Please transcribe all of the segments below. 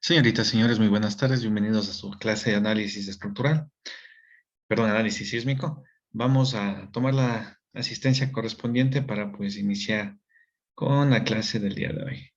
Señoritas, señores, muy buenas tardes. Bienvenidos a su clase de análisis estructural, perdón, análisis sísmico. Vamos a tomar la asistencia correspondiente para pues iniciar con la clase del día de hoy.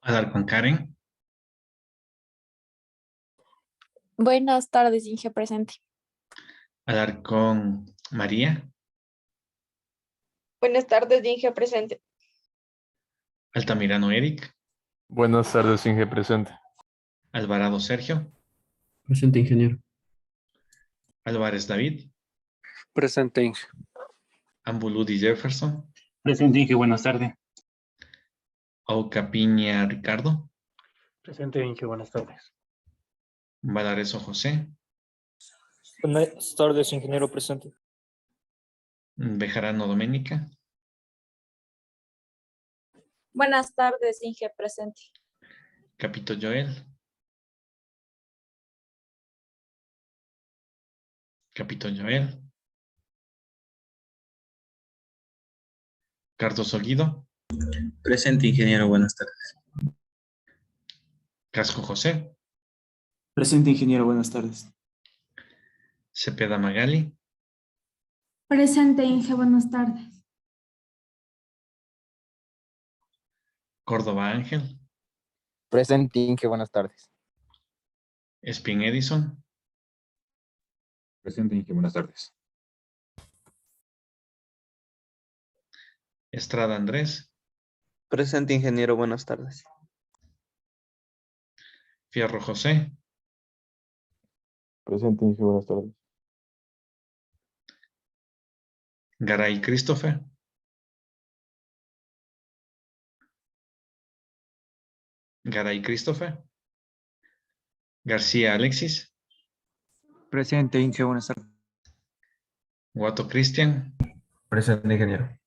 Hablar con Karen, Buenas tardes, Inge presente. hablar con María, Buenas tardes, Inge presente. Altamirano Eric, Buenas tardes, Inge presente. Alvarado Sergio, Presente, ingeniero. Álvarez David, Presente, Inge. Ambuludi Jefferson, Presente, Inge, buenas tardes. Aucapiña Ricardo, Presente, Inge, buenas tardes. Valareso José, Buenas tardes, ingeniero presente. Bejarano Doménica, Buenas tardes, Inge presente. Capito Joel, Capito Joel, Cardoso Guido, Presente, ingeniero. Buenas tardes. Casco José, Presente, ingeniero. Buenas tardes. Cepeda Magali, Presente, Inge, buenas tardes. Córdoba Ángel, Presente, Inge, buenas tardes. Espin Edison, Presente, Inge, buenas tardes. Estrada Andrés, Presente, ingeniero, buenas tardes. Fierro José, Presente, Inge, buenas tardes. Garay Christopher, Garay Christopher, García Alexis, Presente, Inge, buenas tardes. Guato Cristian, Presente, ingeniero.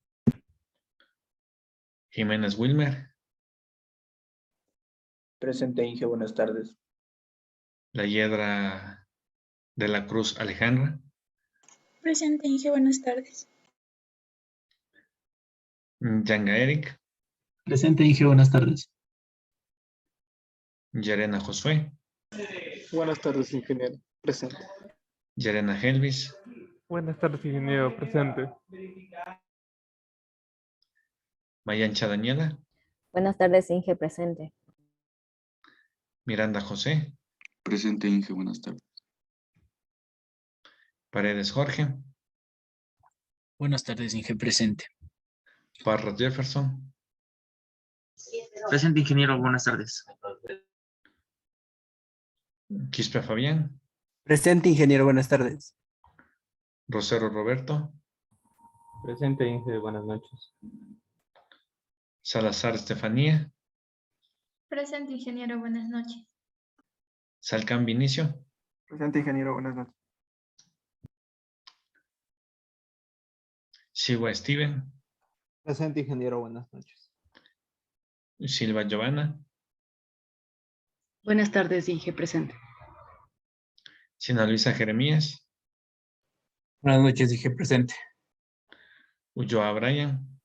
Jiménez Wilmer, Presente, Inge, buenas tardes. La Hiedra de la Cruz Alejandra, Presente, Inge, buenas tardes. Yanga Eric, Presente, Inge. Buenas tardes. Yarena Josué, Buenas tardes, ingeniero presente. Yarena Helvis, Buenas tardes, ingeniero presente. Mayancha Daniela, Buenas tardes, Inge presente. Miranda José, Presente, Inge, buenas tardes. Paredes Jorge, Buenas tardes, Inge. Presente. Parra Jefferson, Presente, ingeniero. Buenas tardes. Quispe Fabián, Presente, ingeniero, buenas tardes. Rosero Roberto, Presente, Inge, buenas noches. Salazar Estefanía, Presente, ingeniero, buenas noches. Salcán Vinicio, Presente, ingeniero, buenas noches. Sigua Steven, Presente, ingeniero, buenas noches. Silva Giovanna, Buenas tardes, Inge presente. Sina Luisa Jeremías. Buenas noches, Inge presente. Ulloa Brian.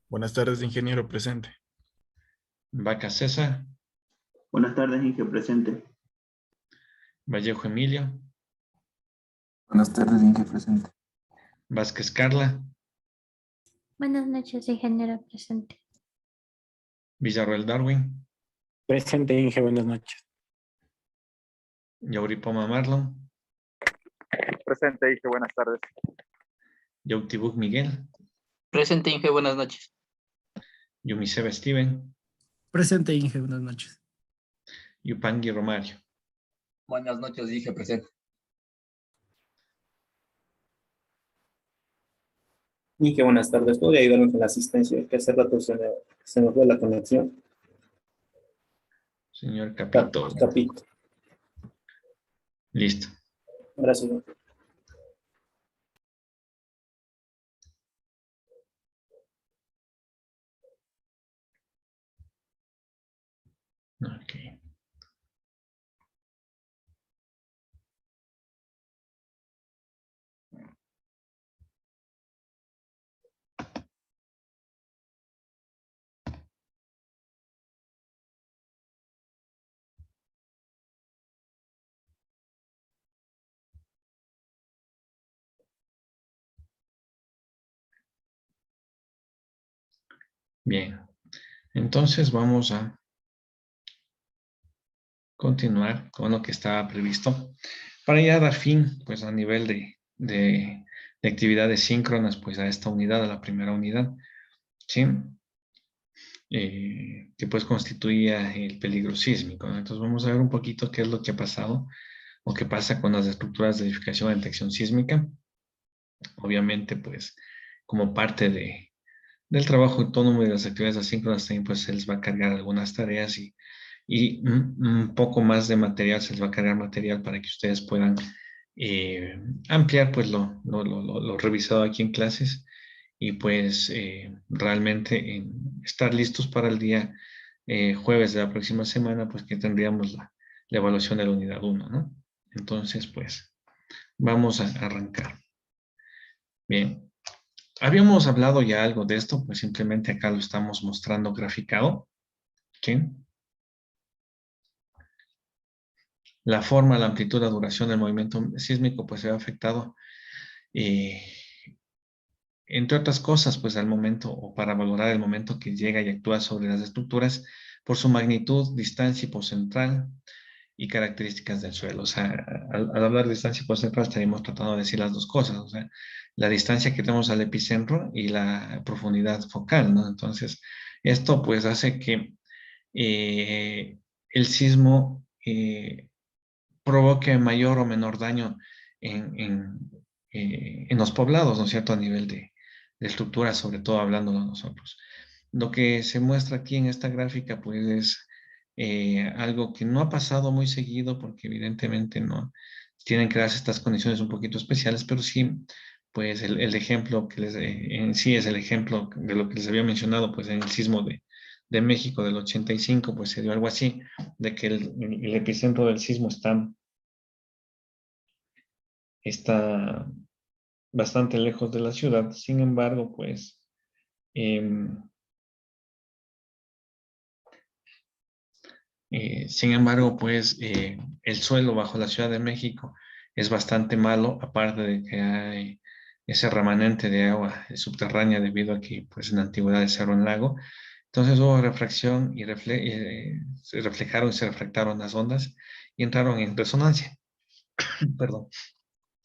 Buenas tardes, ingeniero presente. Vaca César. Buenas tardes, Inge presente. Vallejo Emilio. Buenas tardes, Inge presente. Vázquez Carla. Buenas noches, ingeniero presente. Villarroel Darwin. Presente, Inge, buenas noches. Yauripoma Marlon. Presente, Inge, buenas tardes. Yautibuk Miguel. Presente, Inge, buenas noches. Yumiseba Steven. Presente, Inge, buenas noches. Yupanqui Romario. Buenas noches, Inge presente. Inge, buenas tardes. ¿Podría ayudarme con la asistencia? Que hace rato se nos fue la conexión. Señor Capito. Capito. Listo. Gracias. Ok. Bien. Entonces vamos a continuar con lo que estaba previsto para ya dar fin, pues, a nivel de actividades síncronas, pues, a esta unidad, a la primera unidad, ¿sí? Que pues constituía el peligro sísmico, ¿no? Entonces vamos a ver un poquito qué es lo que ha pasado o qué pasa con las estructuras de edificación de detección sísmica. Obviamente, pues, como parte del trabajo autónomo y de las actividades asíncronas también, pues, se les va a cargar algunas tareas y un poco más de material, se les va a cargar material para que ustedes puedan ampliar, pues, lo revisado aquí en clases y, pues, realmente estar listos para el día jueves de la próxima semana, pues, que tendríamos la evaluación de la unidad 1, ¿no? Entonces, pues, vamos a arrancar. Bien. Habíamos hablado ya algo de esto, pues simplemente acá lo estamos mostrando graficado. ¿Sí? La forma, la amplitud, la duración del movimiento sísmico, pues se ve afectado, entre otras cosas, pues al momento, o para valorar el momento que llega y actúa sobre las estructuras, por su magnitud, distancia hipocentral y características del suelo. O sea, al hablar de distancia hipocentral estaríamos tratando de decir las dos cosas, o sea, la distancia que tenemos al epicentro y la profundidad focal, ¿no? Entonces, esto pues hace que el sismo provoque mayor o menor daño en los poblados, ¿no es cierto?, a nivel de estructura, sobre todo hablándolo nosotros. Lo que se muestra aquí en esta gráfica, pues, es algo que no ha pasado muy seguido, porque evidentemente no tienen que darse estas condiciones un poquito especiales, pero sí, pues, el ejemplo que en sí es el ejemplo de lo que les había mencionado, pues, en el sismo de México del 85, pues se dio algo así, de que el epicentro del sismo está bastante lejos de la ciudad. Sin embargo, pues, el suelo bajo la Ciudad de México es bastante malo, aparte de que hay ese remanente de agua subterránea debido a que, pues, en la antigüedad era un lago. Entonces hubo refracción y se reflejaron y se refractaron las ondas y entraron en resonancia. Perdón.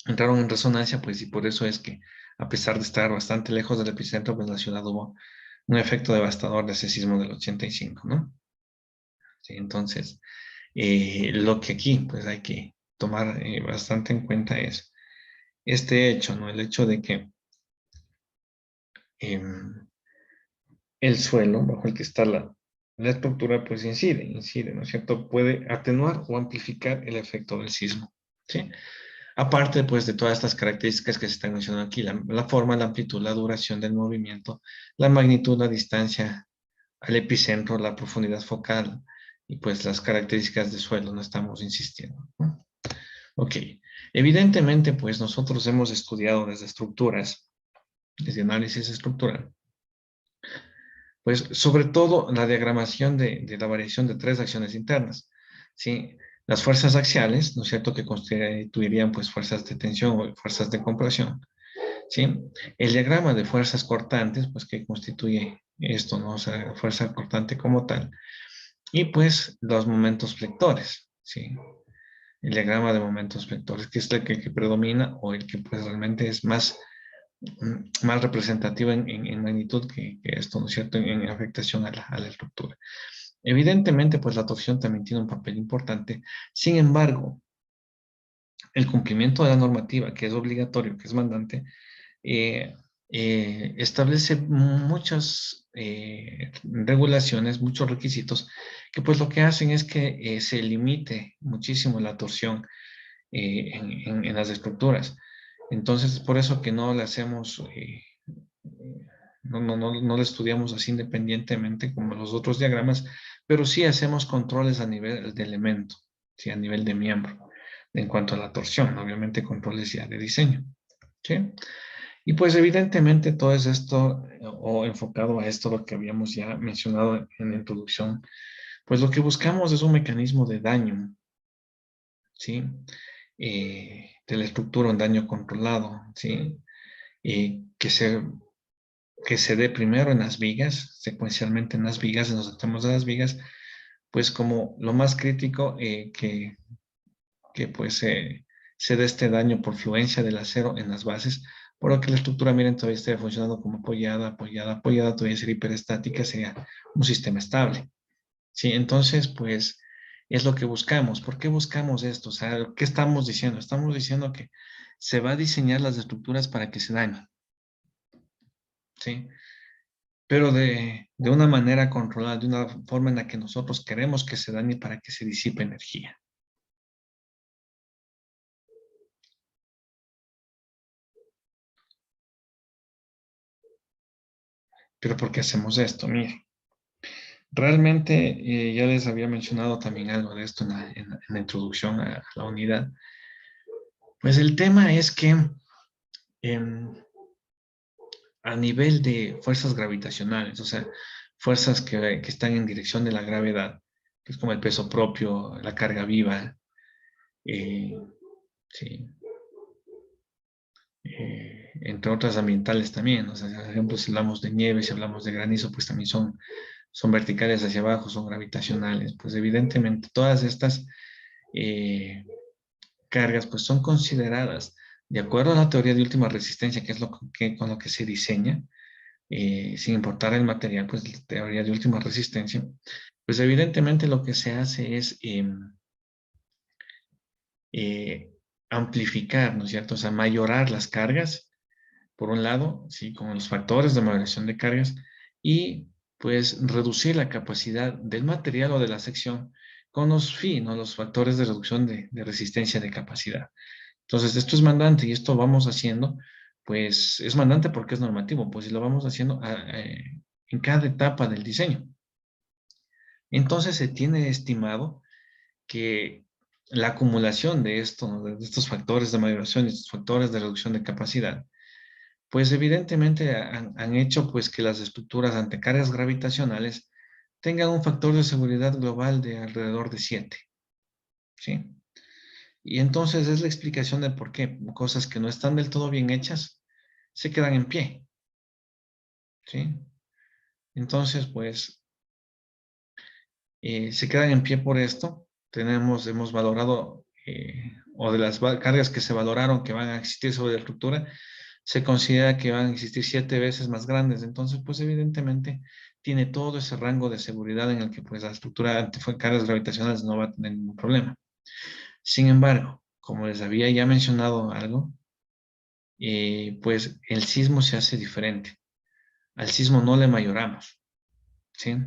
Entraron en resonancia, pues, y por eso es que, a pesar de estar bastante lejos del epicentro, pues la ciudad hubo un efecto devastador de ese sismo del 85, ¿no? Sí, entonces, lo que aquí, pues, hay que tomar bastante en cuenta es este hecho, ¿no? El hecho de que el suelo bajo el que está la estructura, pues incide, ¿no es cierto? Puede atenuar o amplificar el efecto del sismo, ¿sí? Aparte, pues, de todas estas características que se están mencionando aquí, la forma, la amplitud, la duración del movimiento, la magnitud, la distancia al epicentro, la profundidad focal y, pues, las características de suelo, no estamos insistiendo, ¿no? Ok, Evidentemente, pues nosotros hemos estudiado desde estructuras, desde análisis estructural, pues sobre todo la diagramación de la variación de tres acciones internas, ¿sí? Las fuerzas axiales, ¿no es cierto?, que constituirían pues fuerzas de tensión o fuerzas de compresión, ¿sí? El diagrama de fuerzas cortantes, pues que constituye esto, ¿no? O sea, fuerza cortante como tal. Y pues los momentos flectores, ¿sí? El diagrama de momentos flectores, que es el que predomina o el que pues realmente es más representativo en magnitud que esto, ¿no es cierto?, en afectación a la estructura. Evidentemente, pues la torsión también tiene un papel importante. Sin embargo, el cumplimiento de la normativa, que es obligatorio, que es mandante, establece muchas regulaciones, muchos requisitos, que pues lo que hacen es que se limite muchísimo la torsión en las estructuras. Entonces, por eso que no le hacemos, no le estudiamos así independientemente como los otros diagramas, pero sí hacemos controles a nivel de elemento, ¿sí? A nivel de miembro, en cuanto a la torsión, obviamente controles ya de diseño, ¿sí? Y pues evidentemente todo es esto, o enfocado a esto, lo que habíamos ya mencionado en la introducción, pues lo que buscamos es un mecanismo de daño, ¿sí? De la estructura, un daño controlado, ¿sí? Que se dé primero en las vigas, secuencialmente en las vigas, en los extremos de las vigas, pues como lo más crítico, que pues se dé este daño por fluencia del acero en las bases, por lo que la estructura, miren, todavía esté funcionando como apoyada, todavía sería hiperestática, sería un sistema estable. Sí, entonces, pues, es lo que buscamos. ¿Por qué buscamos esto? O sea, ¿qué estamos diciendo? Estamos diciendo que se va a diseñar las estructuras para que se dañen, ¿sí? Pero de una manera controlada, de una forma en la que nosotros queremos que se dañe para que se disipe energía. ¿Pero por qué hacemos esto? Mire, realmente ya les había mencionado también algo de esto en la introducción a la unidad. Pues el tema es que a nivel de fuerzas gravitacionales, o sea, fuerzas que están en dirección de la gravedad, que es como el peso propio, la carga viva, sí, entre otras ambientales también, o sea, por ejemplo, si hablamos de nieve, si hablamos de granizo, pues también son verticales hacia abajo, son gravitacionales. Pues evidentemente todas estas cargas pues son consideradas de acuerdo a la teoría de última resistencia, que es con lo que se diseña, sin importar el material, pues la teoría de última resistencia, pues evidentemente lo que se hace es amplificar, ¿no es cierto? O sea, mayorar las cargas, por un lado, ¿sí? Con los factores de moderación de cargas, y pues reducir la capacidad del material o de la sección con los ¿no? Los factores de reducción de resistencia de capacidad. Entonces, esto es mandante y esto vamos haciendo, pues es mandante porque es normativo, pues y lo vamos haciendo en cada etapa del diseño. Entonces, se tiene estimado que la acumulación de esto, ¿no? De estos factores de maduración y estos factores de reducción de capacidad, pues evidentemente han hecho pues que las estructuras ante cargas gravitacionales tengan un factor de seguridad global de alrededor de 7, ¿sí? Y entonces es la explicación de por qué cosas que no están del todo bien hechas se quedan en pie, ¿sí? Entonces, pues, se quedan en pie por esto. Hemos valorado, o de las cargas que se valoraron que van a existir sobre la estructura, se considera que van a existir 7 veces más grandes. Entonces, pues, evidentemente, tiene todo ese rango de seguridad en el que, pues, la estructura ante cargas gravitacionales no va a tener ningún problema. Sin embargo, como les había ya mencionado algo, pues el sismo se hace diferente. Al sismo no le mayoramos, ¿sí?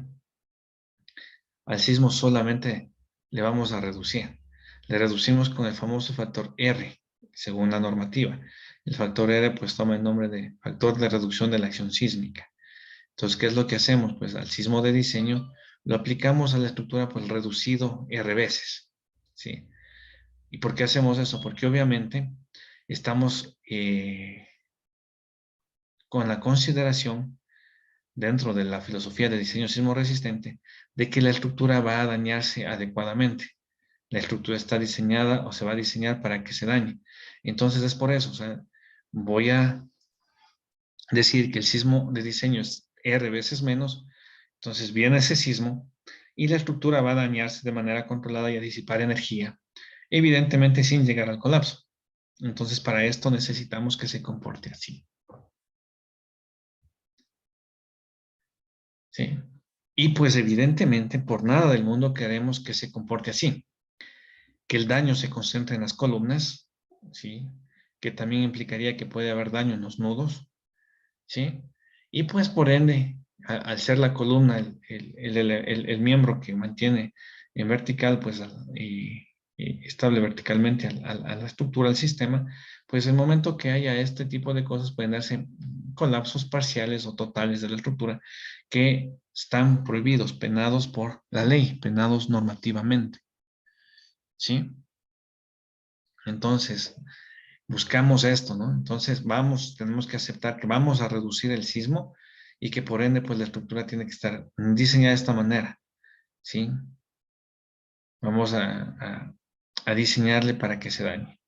Al sismo solamente le vamos a reducir. Le reducimos con el famoso factor R, según la normativa. El factor R pues toma el nombre de factor de reducción de la acción sísmica. Entonces, ¿qué es lo que hacemos? Pues al sismo de diseño lo aplicamos a la estructura pues reducido R veces, ¿sí? ¿Y por qué hacemos eso? Porque obviamente estamos con la consideración dentro de la filosofía de diseño sismo resistente de que la estructura va a dañarse adecuadamente. La estructura está diseñada o se va a diseñar para que se dañe. Entonces es por eso, o sea, voy a decir que el sismo de diseño es R veces menos, entonces viene ese sismo y la estructura va a dañarse de manera controlada y a disipar energía, evidentemente sin llegar al colapso. Entonces para esto necesitamos que se comporte así. ¿Sí? Y pues evidentemente por nada del mundo queremos que se comporte así. Que el daño se concentre en las columnas, ¿sí? Que también implicaría que puede haber daño en los nudos, ¿sí? Y pues por ende, al ser la columna el miembro que mantiene en vertical, pues estable verticalmente a la estructura del sistema, pues el momento que haya este tipo de cosas pueden darse colapsos parciales o totales de la estructura que están prohibidos, penados por la ley, penados normativamente, ¿sí? Entonces, buscamos esto, ¿no? Entonces, tenemos que aceptar que vamos a reducir el sismo y que por ende, pues la estructura tiene que estar diseñada de esta manera, ¿sí? Vamos a diseñarle para que se dañe.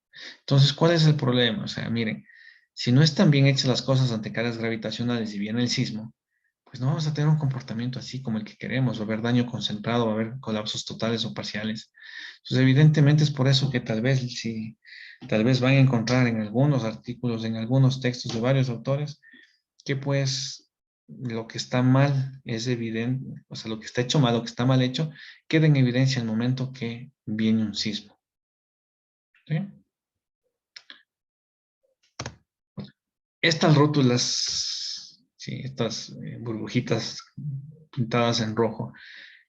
Entonces, ¿cuál es el problema? O sea, miren, si no están bien hechas las cosas ante cargas gravitacionales y viene el sismo, pues no vamos a tener un comportamiento así como el que queremos, va a haber daño concentrado, va a haber colapsos totales o parciales. Entonces, evidentemente es por eso que tal vez van a encontrar en algunos artículos, en algunos textos de varios autores, que pues lo que está mal es evidente, o sea, lo que está hecho mal, lo que está mal hecho, queda en evidencia el momento que viene un sismo. ¿Sí? Estas rótulas, sí, estas burbujitas pintadas en rojo,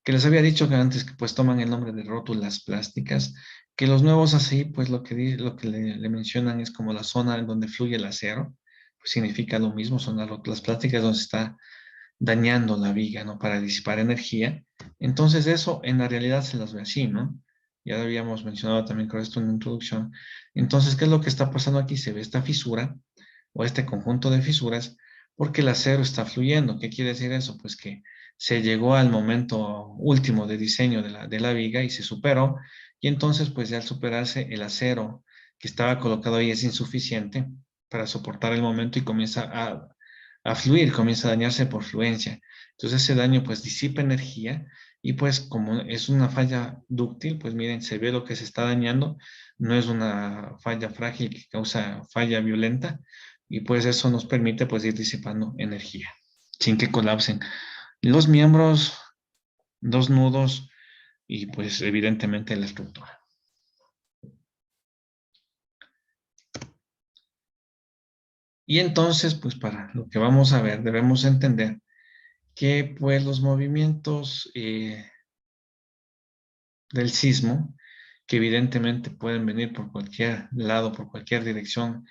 que les había dicho que antes que pues toman el nombre de rótulas plásticas, que los nuevos así, pues lo que le mencionan es como la zona en donde fluye el acero, pues significa lo mismo, son las rótulas plásticas donde se está dañando la viga, ¿no? Para disipar energía. Entonces eso en la realidad se las ve así, ¿no? Ya lo habíamos mencionado también con esto en la introducción. Entonces, ¿qué es lo que está pasando aquí? Se ve esta fisura o este conjunto de fisuras porque el acero está fluyendo. ¿Qué quiere decir eso? Pues que se llegó al momento último de diseño de la viga y se superó, y entonces pues ya al superarse el acero que estaba colocado ahí es insuficiente para soportar el momento y comienza a fluir, comienza a dañarse por fluencia. Entonces ese daño pues disipa energía y pues como es una falla dúctil, pues miren, se ve lo que se está dañando, no es una falla frágil que causa falla violenta, y pues eso nos permite pues ir disipando energía sin que colapsen los miembros, dos nudos y pues evidentemente la estructura. Y entonces pues para lo que vamos a ver debemos entender que pues los movimientos del sismo, que evidentemente pueden venir por cualquier lado, por cualquier dirección,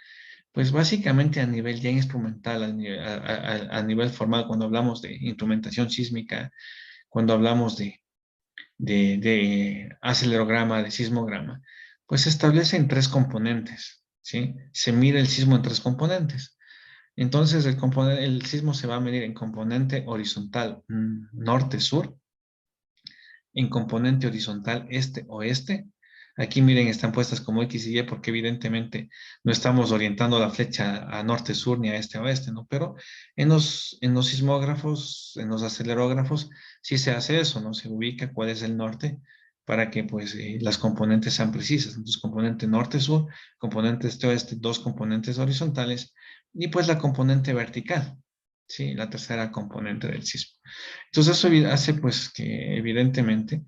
pues básicamente a nivel ya instrumental, a nivel formal, cuando hablamos de instrumentación sísmica, cuando hablamos de acelerograma, de sismograma, pues se establecen tres componentes, ¿sí? Se mide el sismo en tres componentes. Entonces el sismo se va a medir en componente horizontal norte-sur, en componente horizontal este-oeste. Aquí miren, están puestas como X y Y porque evidentemente no estamos orientando la flecha a norte-sur ni a este-oeste, ¿no? Pero en los sismógrafos, en los acelerógrafos, sí se hace eso, ¿no? Se ubica cuál es el norte para que pues las componentes sean precisas. Entonces, componente norte-sur, componente este-oeste, dos componentes horizontales y pues la componente vertical, ¿sí? La tercera componente del sismo. Entonces eso hace pues que evidentemente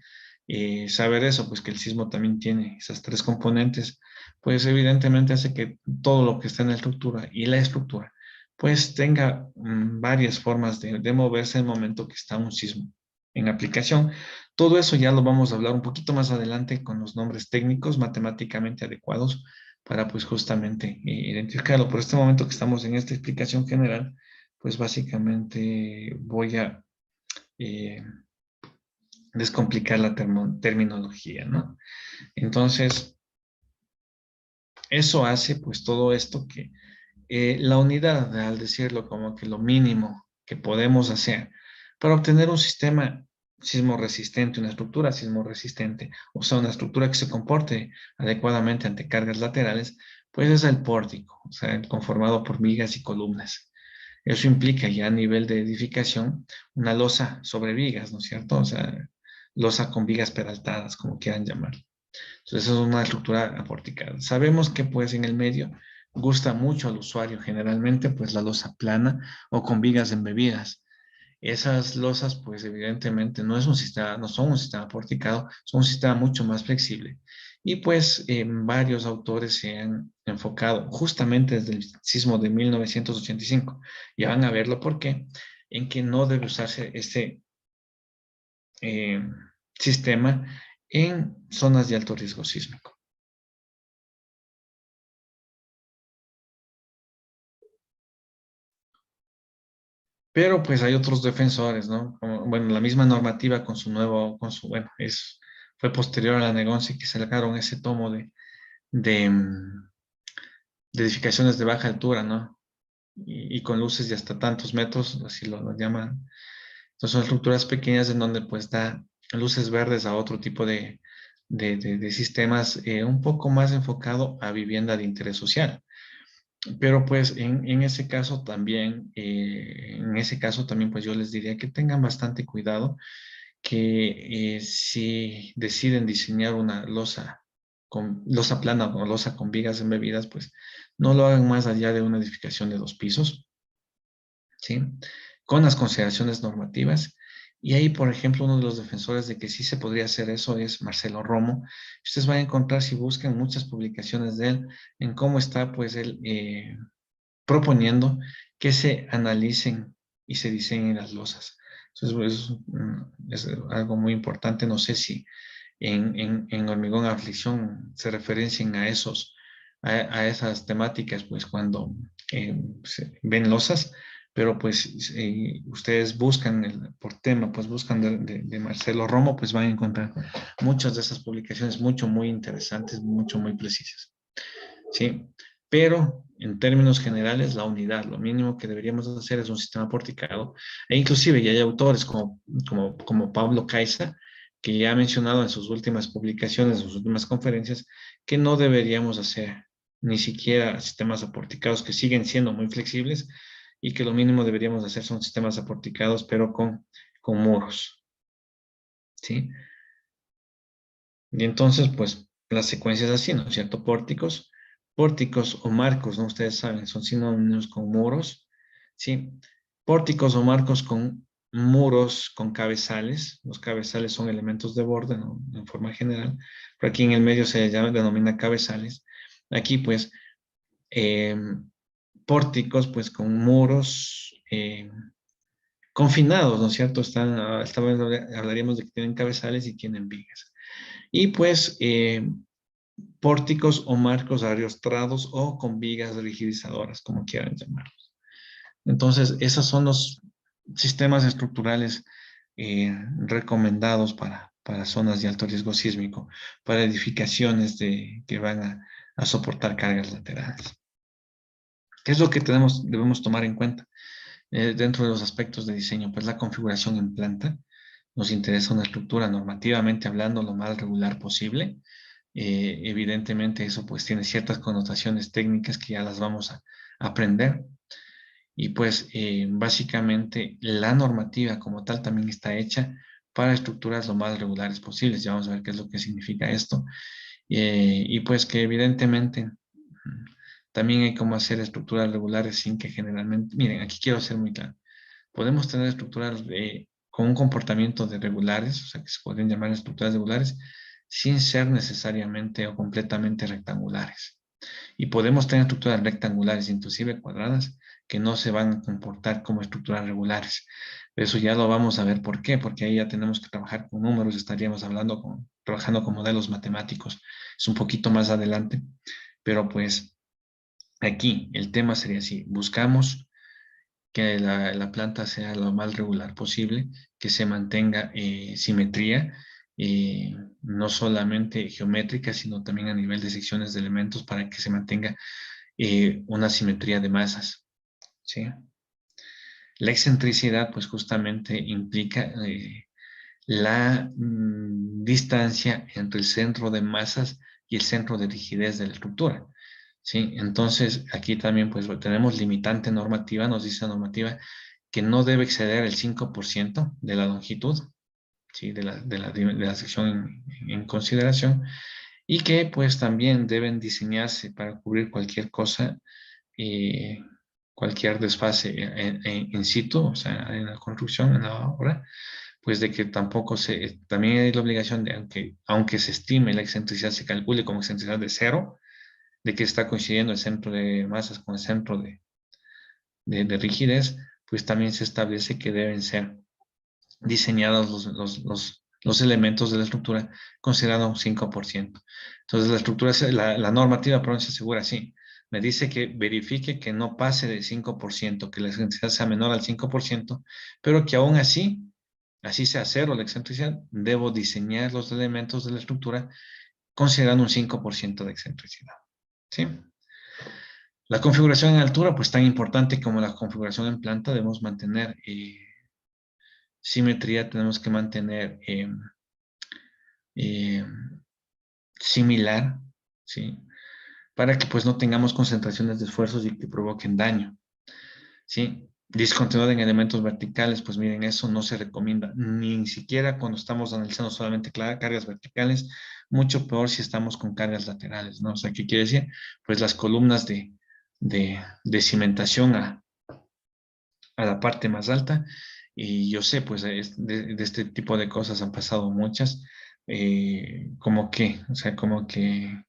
saber eso, pues que el sismo también tiene esas tres componentes, pues evidentemente hace que todo lo que está en la estructura y la estructura pues tenga varias formas de moverse en el momento que está un sismo en aplicación. Todo eso ya lo vamos a hablar un poquito más adelante con los nombres técnicos matemáticamente adecuados para pues justamente identificarlo. Por este momento que estamos en esta explicación general, pues básicamente voy a descomplicar la terminología, ¿no? Entonces, eso hace pues todo esto que la unidad, al decirlo como que lo mínimo que podemos hacer para obtener un sistema sismorresistente, una estructura sismorresistente, o sea, una estructura que se comporte adecuadamente ante cargas laterales, pues es el pórtico, o sea, conformado por vigas y columnas. Eso implica ya a nivel de edificación una losa sobre vigas, ¿no es cierto? O sea, losa con vigas peraltadas, como quieran llamarlo. Entonces, eso es una estructura aporticada. Sabemos que pues en el medio gusta mucho al usuario generalmente pues la losa plana o con vigas embebidas. Esas losas pues evidentemente no es un sistema, no son un sistema aporticado, son un sistema mucho más flexible. Y pues varios autores se han enfocado justamente desde el sismo de 1985. Ya van a verlo por qué, en que no debe usarse este eh, sistema en zonas de alto riesgo sísmico. Pero pues hay otros defensores, ¿no? Como, bueno, la misma normativa con su nuevo, bueno, fue posterior a la NEGONCE que sacaron ese tomo de, mm, de edificaciones de baja altura, ¿no? Y con luces de hasta tantos metros, así lo llaman. Entonces son estructuras pequeñas en donde pues da luces verdes a otro tipo de sistemas un poco más enfocado a vivienda de interés social. Pero pues en ese caso también, pues yo les diría que tengan bastante cuidado, que si deciden diseñar una losa con losa plana o losa con vigas embebidas, pues no lo hagan más allá de una edificación de 2 pisos, ¿sí? Con las consideraciones normativas. Y ahí, por ejemplo, uno de los defensores de que sí se podría hacer eso es Marcelo Romo. Ustedes van a encontrar, si buscan muchas publicaciones de él, en cómo está, pues, él proponiendo que se analicen y se diseñen las losas. Entonces, es algo muy importante. No sé si en Hormigón Aflicción se referencien a esas temáticas, pues cuando ven losas, pero pues ustedes buscan por tema, pues buscan de Marcelo Romo, pues van a encontrar muchas de esas publicaciones muy interesantes, muy precisas. ¿Sí? Pero en términos generales, la unidad, lo mínimo que deberíamos hacer es un sistema porticado, e inclusive ya hay autores como Pablo Caiza, que ya ha mencionado en sus últimas publicaciones, en sus últimas conferencias, que no deberíamos hacer ni siquiera sistemas aporticados, que siguen siendo muy flexibles, y que lo mínimo deberíamos hacer son sistemas aporticados, pero con muros, ¿sí? Y entonces, pues, la secuencia es así, ¿no es cierto? Pórticos o marcos, ¿no? Ustedes saben, son sinónimos con muros, ¿sí? Pórticos o marcos con muros con cabezales. Los cabezales son elementos de borde, ¿no? En forma general. Pero aquí en el medio se denomina cabezales. Aquí, pues, pórticos, pues, con muros confinados, ¿no es cierto? Hablaríamos de que tienen cabezales y tienen vigas. Y pues pórticos o marcos ariostrados o con vigas rigidizadoras, como quieran llamarlos. Entonces, esos son los sistemas estructurales recomendados para zonas de alto riesgo sísmico, para edificaciones que van a soportar cargas laterales. ¿Qué es lo que debemos tomar en cuenta dentro de los aspectos de diseño? Pues la configuración en planta. Nos interesa una estructura normativamente hablando lo más regular posible. Evidentemente eso pues tiene ciertas connotaciones técnicas que ya las vamos a aprender. Y pues básicamente la normativa como tal también está hecha para estructuras lo más regulares posibles. Ya vamos a ver qué es lo que significa esto. Y pues que evidentemente también hay cómo hacer estructuras regulares sin que generalmente, miren, aquí quiero ser muy claro. Podemos tener estructuras con un comportamiento de regulares, o sea, que se pueden llamar estructuras regulares, sin ser necesariamente o completamente rectangulares. Y podemos tener estructuras rectangulares, inclusive cuadradas, que no se van a comportar como estructuras regulares. Eso ya lo vamos a ver por qué, porque ahí ya tenemos que trabajar con números, estaríamos trabajando con modelos matemáticos. Es un poquito más adelante, pero pues aquí el tema sería así, buscamos que la planta sea lo más regular posible, que se mantenga simetría no solamente geométrica, sino también a nivel de secciones de elementos para que se mantenga una simetría de masas, ¿sí? La excentricidad, pues justamente implica la distancia entre el centro de masas y el centro de rigidez de la estructura, ¿sí? Entonces, aquí también pues tenemos limitante normativa, nos dice la normativa que no debe exceder el 5% de la longitud, ¿sí? de la sección en consideración, y que pues también deben diseñarse para cubrir cualquier cosa, cualquier desfase in situ, o sea, en la construcción, en la obra, pues de que tampoco también hay la obligación de, aunque se estime la excentricidad, se calcule como excentricidad de 0, de que está coincidiendo el centro de masas con el centro de rigidez, pues también se establece que deben ser diseñados los elementos de la estructura considerando un 5%. Entonces la estructura, la normativa perdón, se asegura así. Me dice que verifique que no pase del 5%, que la excentricidad sea menor al 5%, pero que aún así sea cero la excentricidad, debo diseñar los elementos de la estructura considerando un 5% de excentricidad. ¿Sí? La configuración en altura, pues tan importante como la configuración en planta, debemos mantener simetría, tenemos que mantener similar, ¿sí? Para que pues no tengamos concentraciones de esfuerzos y que provoquen daño, ¿sí? Discontinuidad en elementos verticales, pues miren, eso no se recomienda, ni siquiera cuando estamos analizando solamente cargas verticales, mucho peor si estamos con cargas laterales, ¿no? O sea, ¿qué quiere decir? Pues las columnas de cimentación a la parte más alta, y yo sé, pues, de este tipo de cosas han pasado muchas, como que, o sea, como que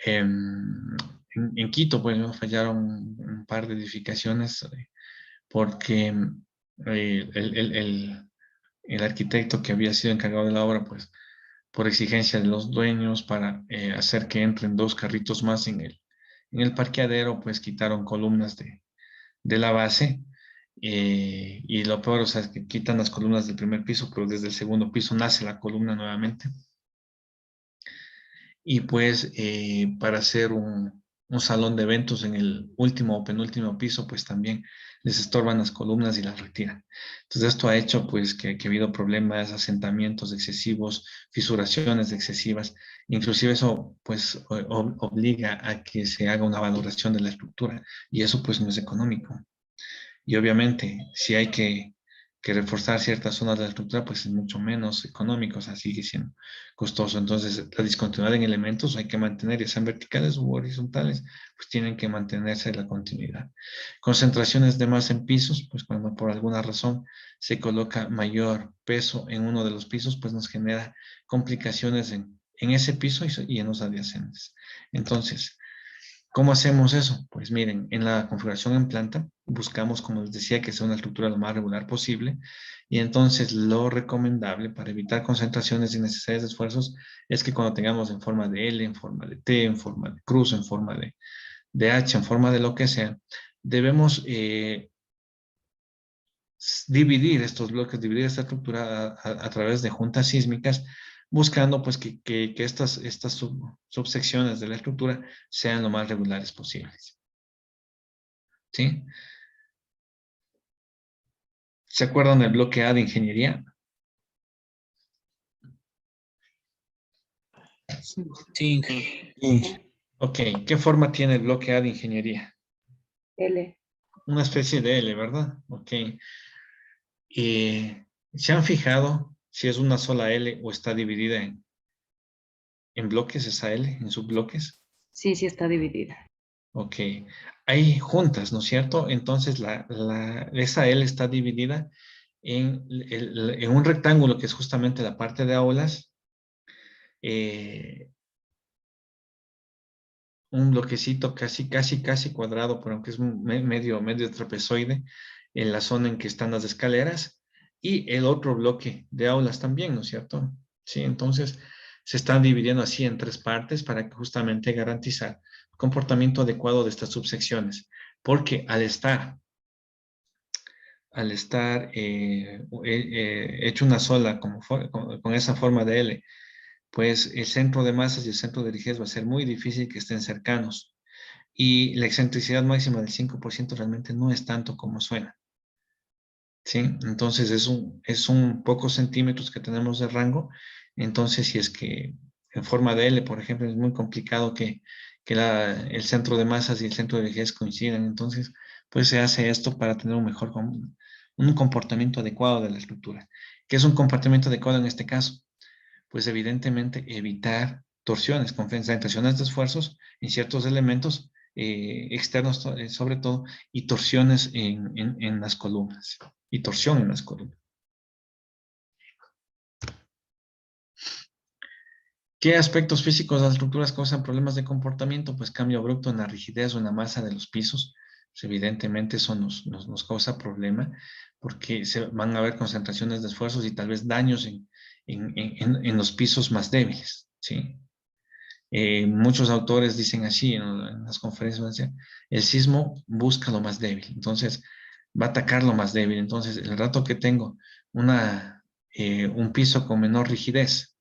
en Quito, pues, ¿no? Fallaron un par de edificaciones porque el arquitecto que había sido encargado de la obra, pues, por exigencia de los dueños para hacer que entren 2 carritos más en el parqueadero, pues quitaron columnas de la base, y lo peor, o sea, es que quitan las columnas del primer piso, pero desde el segundo piso nace la columna nuevamente. Y pues para hacer un salón de eventos en el último o penúltimo piso, pues también les estorban las columnas y las retiran. Entonces esto ha hecho pues que ha habido problemas, asentamientos excesivos, fisuraciones excesivas. Inclusive eso pues obliga a que se haga una valoración de la estructura y eso pues no es económico. Y obviamente, si hay que reforzar ciertas zonas de la estructura, pues es mucho menos económico, o sea, sigue siendo costoso. Entonces, la discontinuidad en elementos hay que mantener, ya sean verticales u horizontales, pues tienen que mantenerse la continuidad. Concentraciones de masa en pisos, pues cuando por alguna razón se coloca mayor peso en uno de los pisos, pues nos genera complicaciones en ese piso y en los adyacentes. Entonces, ¿cómo hacemos eso? Pues miren, en la configuración en planta buscamos, como les decía, que sea una estructura lo más regular posible, y entonces lo recomendable para evitar concentraciones innecesarias de esfuerzos es que cuando tengamos en forma de L, en forma de T, en forma de cruz, en forma de H, en forma de lo que sea, debemos dividir estos bloques, dividir esta estructura a través de juntas sísmicas, buscando pues que estas subsecciones de la estructura sean lo más regulares posibles. ¿Sí? ¿Se acuerdan del bloque A de ingeniería? Sí. Ok, ¿qué forma tiene el bloque A de ingeniería? L. Una especie de L, ¿verdad? Ok. ¿Se han fijado si es una sola L o está dividida en bloques esa L, en subbloques? Sí, sí está dividida. Ok. Hay juntas, ¿no es cierto? Entonces esa L está dividida en un rectángulo que es justamente la parte de aulas, un bloquecito casi cuadrado, pero aunque es medio trapezoide, en la zona en que están las escaleras, y el otro bloque de aulas también, ¿no es cierto? Sí, entonces se están dividiendo así en 3 partes para justamente garantizar el comportamiento adecuado de estas subsecciones, porque al estar al estar hecho una sola con esa forma de L, pues el centro de masas y el centro de rigidez va a ser muy difícil que estén cercanos. Y la excentricidad máxima del 5% realmente no es tanto como suena. ¿Sí? Entonces es un pocos centímetros que tenemos de rango. Entonces si es que en forma de L, por ejemplo, es muy complicado que el centro de masas y el centro de rigidez coincidan. Entonces, pues se hace esto para tener un comportamiento adecuado de la estructura. ¿Qué es un comportamiento adecuado en este caso? Pues evidentemente evitar torsiones, concentraciones de esfuerzos en ciertos elementos externos sobre todo, y torsiones en las columnas, y torsión en las columnas. ¿Qué aspectos físicos de las estructuras causan problemas de comportamiento? Pues cambio abrupto en la rigidez o en la masa de los pisos. Pues evidentemente eso nos causa problema porque se van a haber concentraciones de esfuerzos y tal vez daños en los pisos más débiles, ¿sí? Muchos autores dicen así en las conferencias, el sismo busca lo más débil, entonces va a atacar lo más débil. Entonces, el rato que tengo un piso con menor rigidez,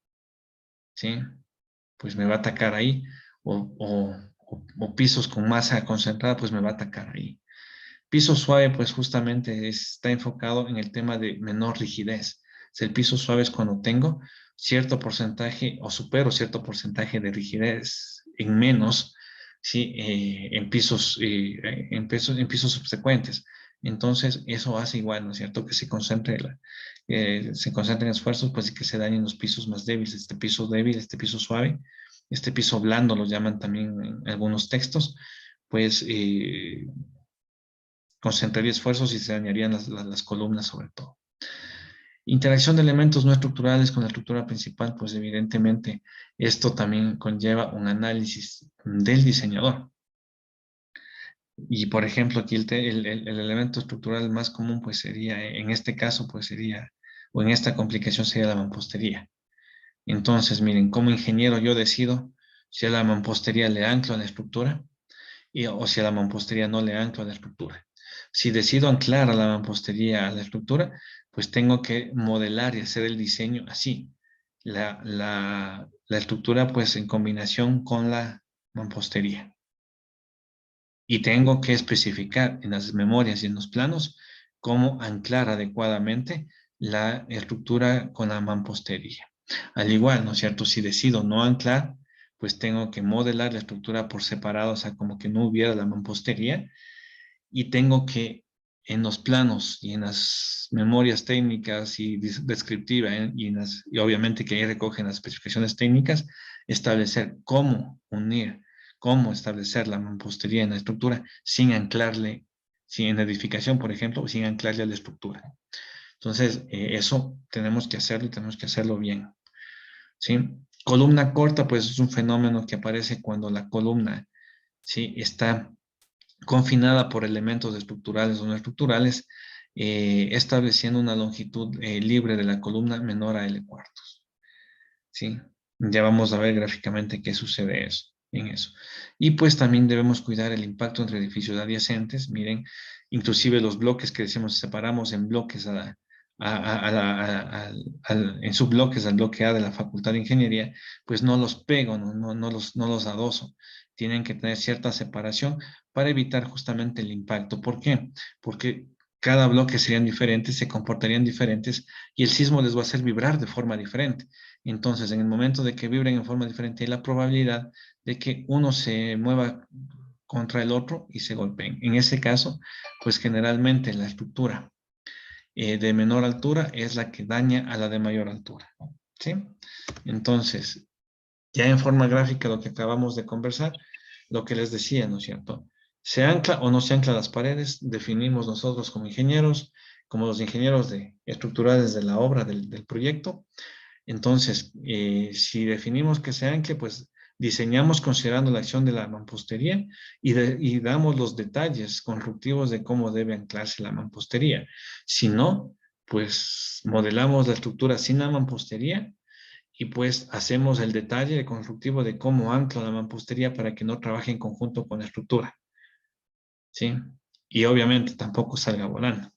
¿sí? Pues me va a atacar ahí, o pisos con masa concentrada, pues me va a atacar ahí. Piso suave, pues justamente está enfocado en el tema de menor rigidez. Si el piso suave es cuando tengo cierto porcentaje o supero cierto porcentaje de rigidez en menos, ¿sí? En pisos subsecuentes. Entonces, eso hace igual, ¿no es cierto? Que se concentren esfuerzos, pues y que se dañen los pisos más débiles. Este piso débil, este piso suave, este piso blando, lo llaman también en algunos textos, pues concentraría esfuerzos y se dañarían las columnas sobre todo. Interacción de elementos no estructurales con la estructura principal, pues evidentemente esto también conlleva un análisis del diseñador. Y por ejemplo, aquí el elemento estructural más común pues sería, en este caso pues sería, o en esta complicación sería la mampostería. Entonces miren, como ingeniero yo decido si a la mampostería le anclo a la estructura o si a la mampostería no le anclo a la estructura. Si decido anclar a la mampostería a la estructura, pues tengo que modelar y hacer el diseño así. La estructura pues en combinación con la mampostería. Y tengo que especificar en las memorias y en los planos cómo anclar adecuadamente la estructura con la mampostería. Al igual, ¿no es cierto? Si decido no anclar, pues tengo que modelar la estructura por separado, o sea, como que no hubiera la mampostería, y tengo que en los planos y en las memorias técnicas y descriptivas y obviamente que ahí recogen las especificaciones técnicas, establecer cómo unir, cómo establecer la mampostería en la estructura sin anclarle, sin en edificación, por ejemplo, sin anclarle a la estructura. Entonces, eso tenemos que hacerlo y tenemos que hacerlo bien. ¿Sí? Columna corta, pues es un fenómeno que aparece cuando la columna, ¿sí?, está confinada por elementos estructurales o no estructurales, estableciendo una longitud libre de la columna menor a L cuartos. ¿Sí? Ya vamos a ver gráficamente qué sucede en eso. Y pues también debemos cuidar el impacto entre edificios adyacentes. Miren, inclusive los bloques que decimos separamos en bloques en subbloques al bloque A de la Facultad de Ingeniería, pues no los pego, no los adoso. Tienen que tener cierta separación para evitar justamente el impacto. ¿Por qué? Porque cada bloque serían diferentes, se comportarían diferentes y el sismo les va a hacer vibrar de forma diferente. Entonces, en el momento de que vibren en forma diferente, hay la probabilidad de que uno se mueva contra el otro y se golpeen. En ese caso, pues generalmente la estructura de menor altura es la que daña a la de mayor altura, ¿sí? Entonces, ya en forma gráfica lo que acabamos de conversar, lo que les decía, ¿no es cierto? ¿Se ancla o no se ancla las paredes? Definimos nosotros como ingenieros, como los ingenieros estructurales de la obra, del proyecto. Entonces, si definimos que se ancle, pues diseñamos considerando la acción de la mampostería y damos los detalles constructivos de cómo debe anclarse la mampostería. Si no, pues modelamos la estructura sin la mampostería y pues hacemos el detalle constructivo de cómo ancla la mampostería para que no trabaje en conjunto con la estructura. ¿Sí? Y obviamente tampoco salga volando.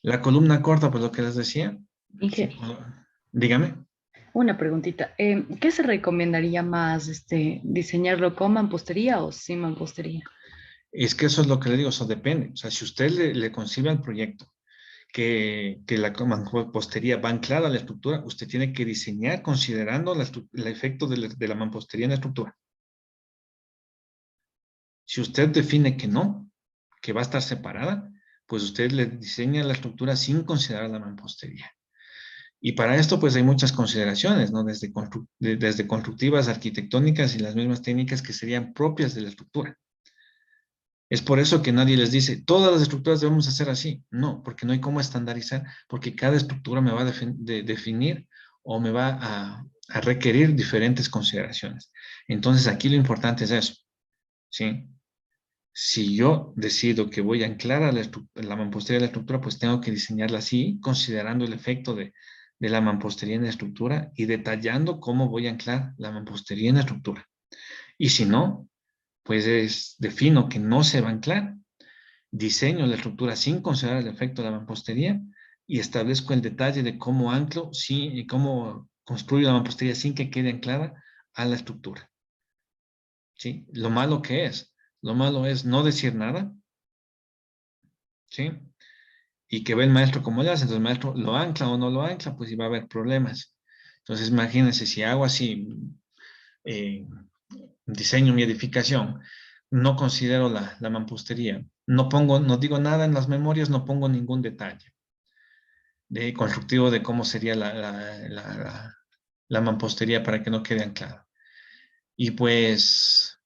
La columna corta, pues lo que les decía. Inge, Dígame. una preguntita. ¿Qué se recomendaría más, diseñarlo con mampostería o sin mampostería? Es que eso es lo que le digo, eso depende. O sea, si usted le concibe al proyecto que la mampostería va anclada a la estructura, usted tiene que diseñar considerando el efecto de la mampostería en la estructura. Si usted define que no, que va a estar separada, pues usted le diseña la estructura sin considerar la mampostería. Y para esto, pues hay muchas consideraciones, ¿no? Desde constructivas, arquitectónicas y las mismas técnicas que serían propias de la estructura. Es por eso que nadie les dice, todas las estructuras debemos hacer así. No, porque no hay cómo estandarizar, porque cada estructura me va a definir o me va a requerir diferentes consideraciones. Entonces, aquí lo importante es eso, ¿sí? Si yo decido que voy a anclar a la mampostería de la estructura, pues tengo que diseñarla así, considerando el efecto de la mampostería en la estructura y detallando cómo voy a anclar la mampostería en la estructura. Y si no, pues defino que no se va a anclar, diseño la estructura sin considerar el efecto de la mampostería y establezco el detalle de cómo anclo y cómo construyo la mampostería sin que quede anclada a la estructura. ¿Sí? Lo malo es no decir nada, ¿sí? Y que ve el maestro cómo le hace, entonces el maestro lo ancla o no lo ancla, pues iba a haber problemas. Entonces imagínense, si hago así, eh, diseño mi edificación, no considero la mampostería, no digo nada en las memorias, no pongo ningún detalle de constructivo de cómo sería la mampostería para que no quede anclada. Y pues,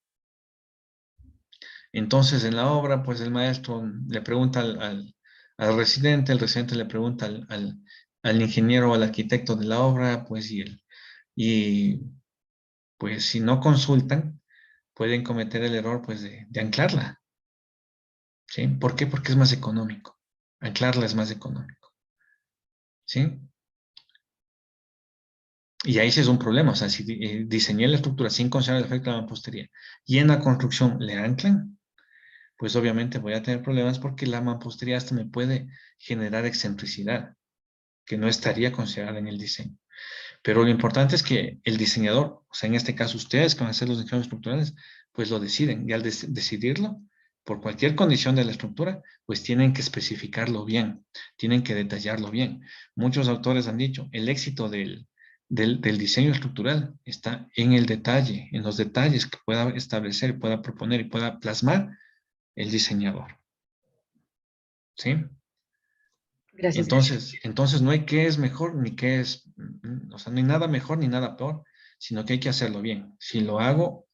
entonces en la obra, pues el maestro le pregunta al residente, el residente le pregunta al ingeniero o al arquitecto de la obra, pues y pues si no consultan, pueden cometer el error pues de anclarla. ¿Sí? ¿Por qué? Porque es más económico. Anclarla es más económico. ¿Sí? Y ahí sí es un problema. O sea, si diseñé la estructura sin considerar el efecto de la mampostería y en la construcción le anclan, pues obviamente voy a tener problemas porque la mampostería hasta me puede generar excentricidad que no estaría considerada en el diseño. Pero lo importante es que el diseñador, o sea, en este caso ustedes que van a ser los diseñadores estructurales, pues lo deciden. Y al decidirlo, por cualquier condición de la estructura, pues tienen que especificarlo bien, tienen que detallarlo bien. Muchos autores han dicho, el éxito del diseño estructural está en el detalle, en los detalles que pueda establecer, pueda proponer y pueda plasmar el diseñador. ¿Sí? Gracias. Entonces no hay qué es mejor ni qué es, o sea, no hay nada mejor ni nada peor, sino que hay que hacerlo bien. Si lo lo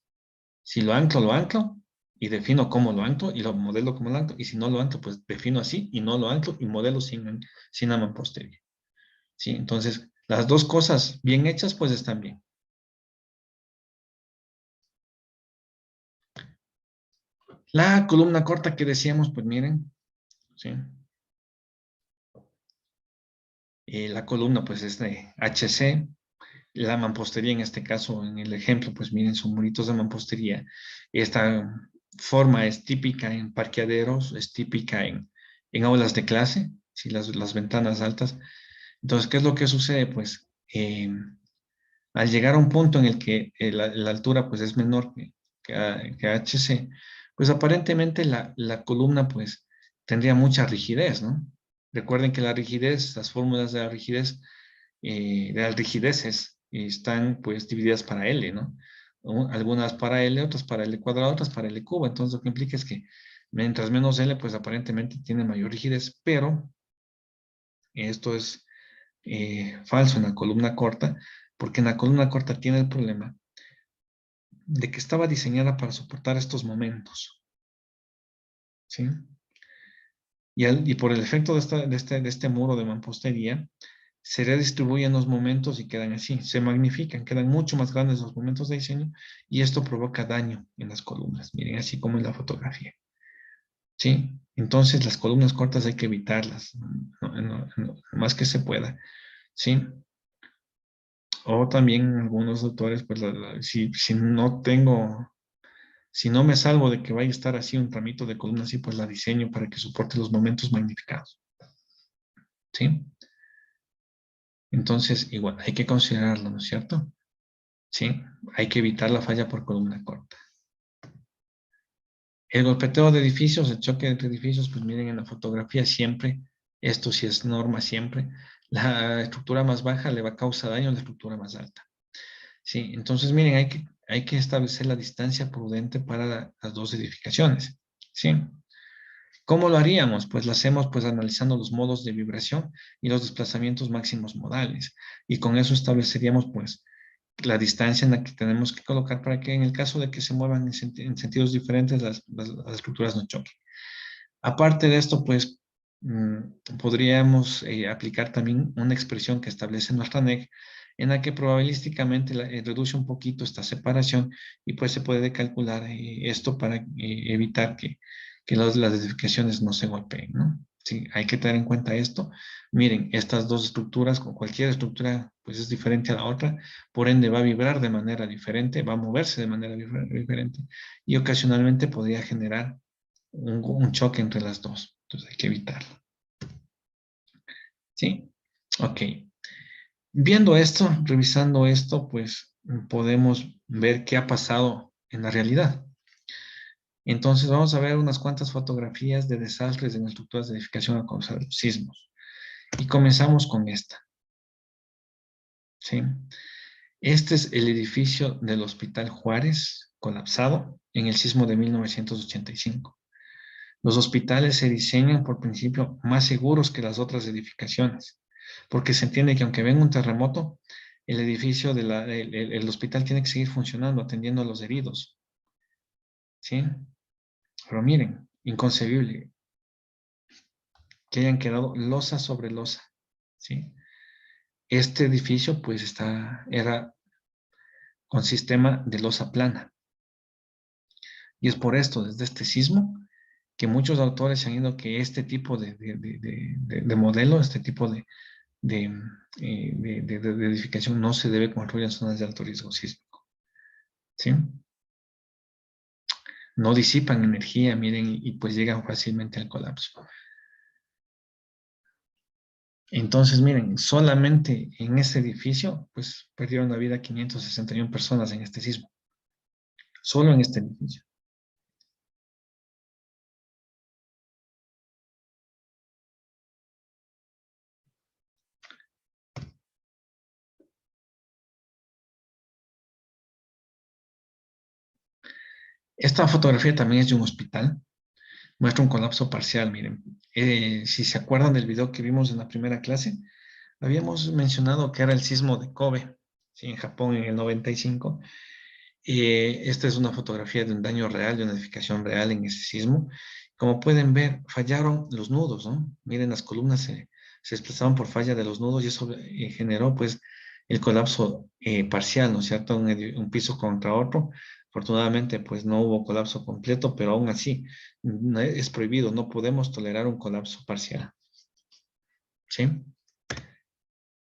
anclo y defino cómo lo anclo y lo modelo como lo anclo, y si no lo anclo, pues defino así y no lo anclo y modelo sin la mampostería. ¿Sí? Entonces, las dos cosas bien hechas, pues están bien. La columna corta que decíamos, pues miren, ¿sí? La columna, pues es de HC. La mampostería, en este caso, en el ejemplo, pues miren, son muritos de mampostería. Esta forma es típica en parqueaderos, es típica en aulas de clase, ¿sí? Las ventanas altas. Entonces, ¿qué es lo que sucede? Pues al llegar a un punto en el que la altura pues es menor que HC, pues aparentemente la columna pues tendría mucha rigidez, ¿no? Recuerden que la rigidez, las fórmulas de las rigideces están pues divididas para L, ¿no? Algunas para L, otras para L cuadrado, otras para L cubo. Entonces lo que implica es que mientras menos L, pues aparentemente tiene mayor rigidez, pero esto es falso en la columna corta, porque en la columna corta tiene el problema de que estaba diseñada para soportar estos momentos, ¿sí? Y por el efecto de este muro de mampostería, se redistribuyen los momentos y quedan así, se magnifican, quedan mucho más grandes los momentos de diseño y esto provoca daño en las columnas, miren, así como en la fotografía, ¿sí? Entonces las columnas cortas hay que evitarlas, más que se pueda, ¿sí? O también algunos autores, pues si no me salvo de que vaya a estar así un tramito de columna así, pues la diseño para que soporte los momentos magnificados. ¿sí? Entonces, igual, hay que considerarlo, ¿no es cierto? ¿Sí? Hay que evitar la falla por columna corta. El golpeteo de edificios, el choque entre edificios, pues miren en la fotografía siempre, esto sí es norma siempre, la estructura más baja le va a causar daño a la estructura más alta. Sí, entonces miren, hay que establecer la distancia prudente para las dos edificaciones. ¿Sí? ¿Cómo lo haríamos? Pues lo hacemos pues analizando los modos de vibración y los desplazamientos máximos modales. Y con eso estableceríamos pues la distancia en la que tenemos que colocar para que en el caso de que se muevan en sentidos diferentes las estructuras no choquen. Aparte de esto, pues podríamos aplicar también una expresión que establece nuestra NEC en la que probabilísticamente reduce un poquito esta separación y pues se puede calcular esto para evitar que las edificaciones no se golpeen, ¿no? Sí, hay que tener en cuenta esto. Miren, estas dos estructuras, con cualquier estructura, pues es diferente a la otra, por ende va a vibrar de manera diferente, va a moverse de manera diferente y ocasionalmente podría generar un choque entre las dos. Entonces hay que evitarlo. ¿Sí? Ok. Viendo esto, revisando esto, pues podemos ver qué ha pasado en la realidad. Entonces vamos a ver unas cuantas fotografías de desastres en estructuras de edificación a causa de los sismos. Y comenzamos con esta. ¿Sí? Este es el edificio del Hospital Juárez, colapsado en el sismo de 1985. Los hospitales se diseñan por principio más seguros que las otras edificaciones, porque se entiende que aunque venga un terremoto, el edificio, el hospital tiene que seguir funcionando, atendiendo a los heridos. ¿Sí? Pero miren, inconcebible que hayan quedado losa sobre losa. ¿Sí? Este edificio pues era con sistema de losa plana. Y es por esto, desde este sismo, que muchos autores se han ido que este tipo de modelo, este tipo de edificación no se debe construir en zonas de alto riesgo sísmico. ¿Sí? No disipan energía, miren, y pues llegan fácilmente al colapso. Entonces, miren, solamente en este edificio, pues perdieron la vida 561 personas en este sismo. Solo en este edificio. Esta fotografía también es de un hospital. Muestra un colapso parcial, miren. Si se acuerdan del video que vimos en la primera clase, habíamos mencionado que era el sismo de Kobe, ¿sí? En Japón en el 95. Esta es una fotografía de un daño real, de una edificación real en ese sismo. Como pueden ver, fallaron los nudos, ¿no? Miren, las columnas se desplazaban por falla de los nudos y eso generó, pues, el colapso parcial, ¿no es cierto? Un piso contra otro. Afortunadamente, pues, no hubo colapso completo, pero aún así, es prohibido, no podemos tolerar un colapso parcial. ¿Sí?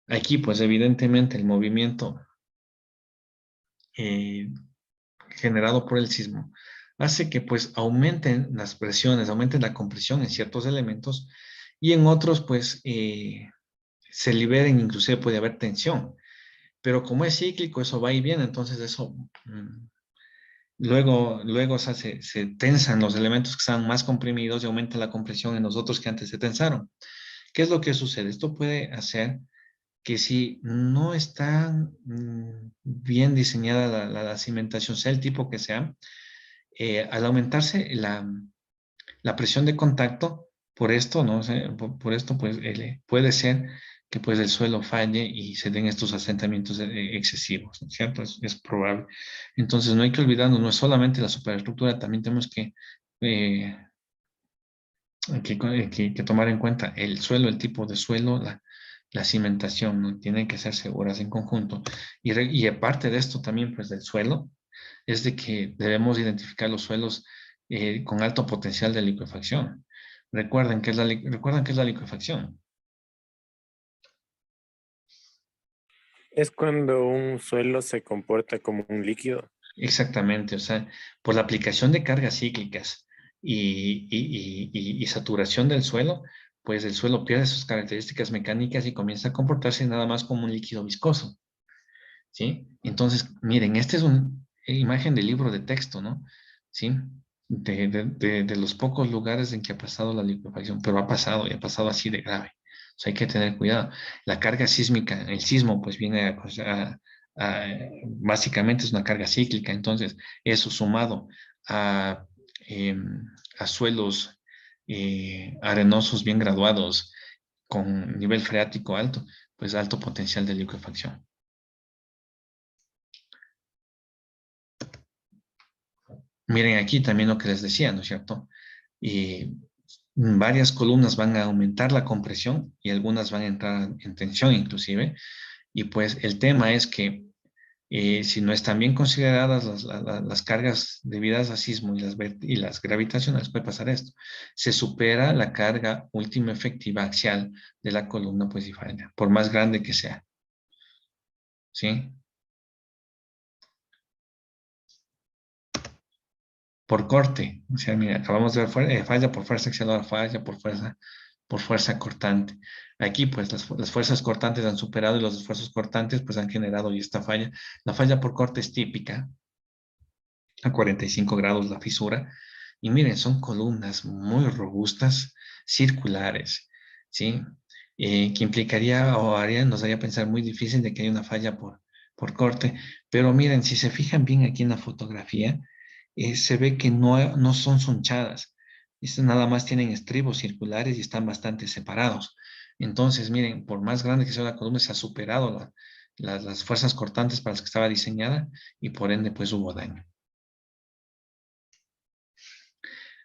Aquí, pues, evidentemente, el movimiento generado por el sismo hace que pues aumenten las presiones, aumenten la compresión en ciertos elementos y en otros pues se liberen, inclusive puede haber tensión. Pero como es cíclico, eso va y viene, entonces eso luego se tensan los elementos que están más comprimidos y aumenta la compresión en los otros que antes se tensaron. ¿Qué es lo que sucede? Esto puede hacer que si no está bien diseñada la cimentación, sea el tipo que sea, al aumentarse la presión de contacto, por esto, ¿no? O sea, por esto, pues, puede ser que pues el suelo falle y se den estos asentamientos excesivos, ¿no es cierto? Es probable. Entonces, no hay que olvidarnos, no es solamente la superestructura, también tenemos que tomar en cuenta el suelo, el tipo de suelo, la cimentación, ¿no? Tienen que ser seguras en conjunto. Y aparte de esto también, pues, del suelo, es de que debemos identificar los suelos con alto potencial de liquefacción. Recuerden qué es la liquefacción. Es cuando un suelo se comporta como un líquido. Exactamente, o sea, por la aplicación de cargas cíclicas y saturación del suelo, pues el suelo pierde sus características mecánicas y comienza a comportarse nada más como un líquido viscoso, ¿sí? Entonces, miren, este es una imagen del libro de texto, ¿no? ¿Sí? De los pocos lugares en que ha pasado la liquefacción, pero ha pasado y ha pasado así de grave. O sea, hay que tener cuidado. La carga sísmica, el sismo, pues viene básicamente es una carga cíclica, entonces eso sumado a, a suelos arenosos bien graduados con nivel freático alto, pues alto potencial de liquefacción. Miren aquí también lo que les decía, ¿no es cierto? Y varias columnas van a aumentar la compresión y algunas van a entrar en tensión inclusive. Y pues el tema es que si no están bien consideradas las cargas debidas a sismo y las gravitacionales, puede pasar esto. Se supera la carga última efectiva axial de la columna, pues y falla, por más grande que sea. ¿Sí? Por corte, o sea, mira, acabamos de ver falla por fuerza axial, falla por fuerza cortante. Aquí, pues, las fuerzas cortantes han superado y los esfuerzos cortantes, pues, han generado y esta falla. La falla por corte es típica, a 45 grados la fisura. Y miren, son columnas muy robustas, circulares, ¿sí? Que implicaría o nos haría pensar muy difícil de que haya una falla por corte. Pero miren, si se fijan bien aquí en la fotografía, se ve que no son sonchadas. Estas nada más tienen estribos circulares y están bastante separados. Entonces, miren, por más grande que sea la columna, se ha superado las fuerzas cortantes para las que estaba diseñada y por ende, pues hubo daño.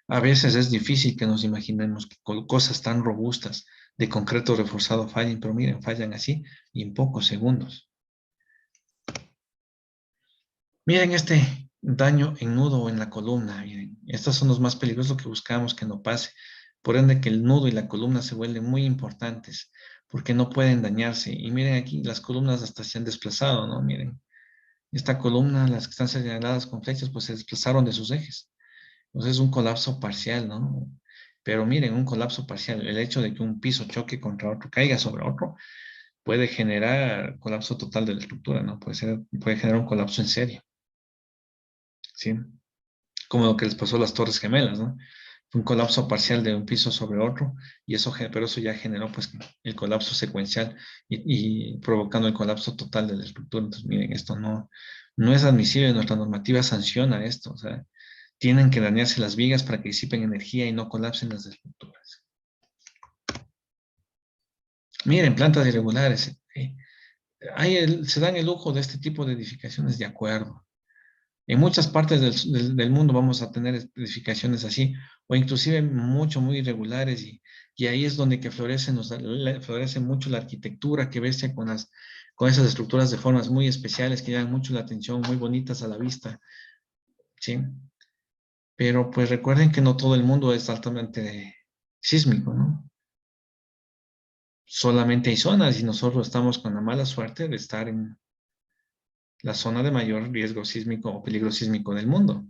A veces es difícil que nos imaginemos que cosas tan robustas de concreto reforzado fallen, pero miren, fallan así y en pocos segundos. Miren este daño en nudo o en la columna, miren, estos son los más peligrosos que buscamos que no pase. Por ende que el nudo y la columna se vuelven muy importantes porque no pueden dañarse. Y miren aquí, las columnas hasta se han desplazado, ¿no? Miren, esta columna, las que están señaladas con flechas, pues se desplazaron de sus ejes. Entonces es un colapso parcial, ¿no? Pero miren, un colapso parcial, el hecho de que un piso choque contra otro, caiga sobre otro, puede generar colapso total de la estructura, ¿no? Puede generar un colapso en serio, ¿sí? Como lo que les pasó a las Torres Gemelas, ¿no? Un colapso parcial de un piso sobre otro, pero eso ya generó pues el colapso secuencial y provocando el colapso total de la estructura. Entonces, miren, esto no es admisible, nuestra normativa sanciona esto, o sea, tienen que dañarse las vigas para que disipen energía y no colapsen las estructuras. Miren, plantas irregulares. Se dan el lujo de este tipo de edificaciones de acuerdo. En muchas partes del mundo vamos a tener edificaciones así, o inclusive muy irregulares, y ahí es donde que florece mucho la arquitectura que bestia con esas estructuras de formas muy especiales que llaman mucho la atención, muy bonitas a la vista, ¿sí? Pero pues recuerden que no todo el mundo es altamente sísmico, ¿no? Solamente hay zonas y nosotros estamos con la mala suerte de estar en la zona de mayor riesgo sísmico o peligro sísmico del mundo.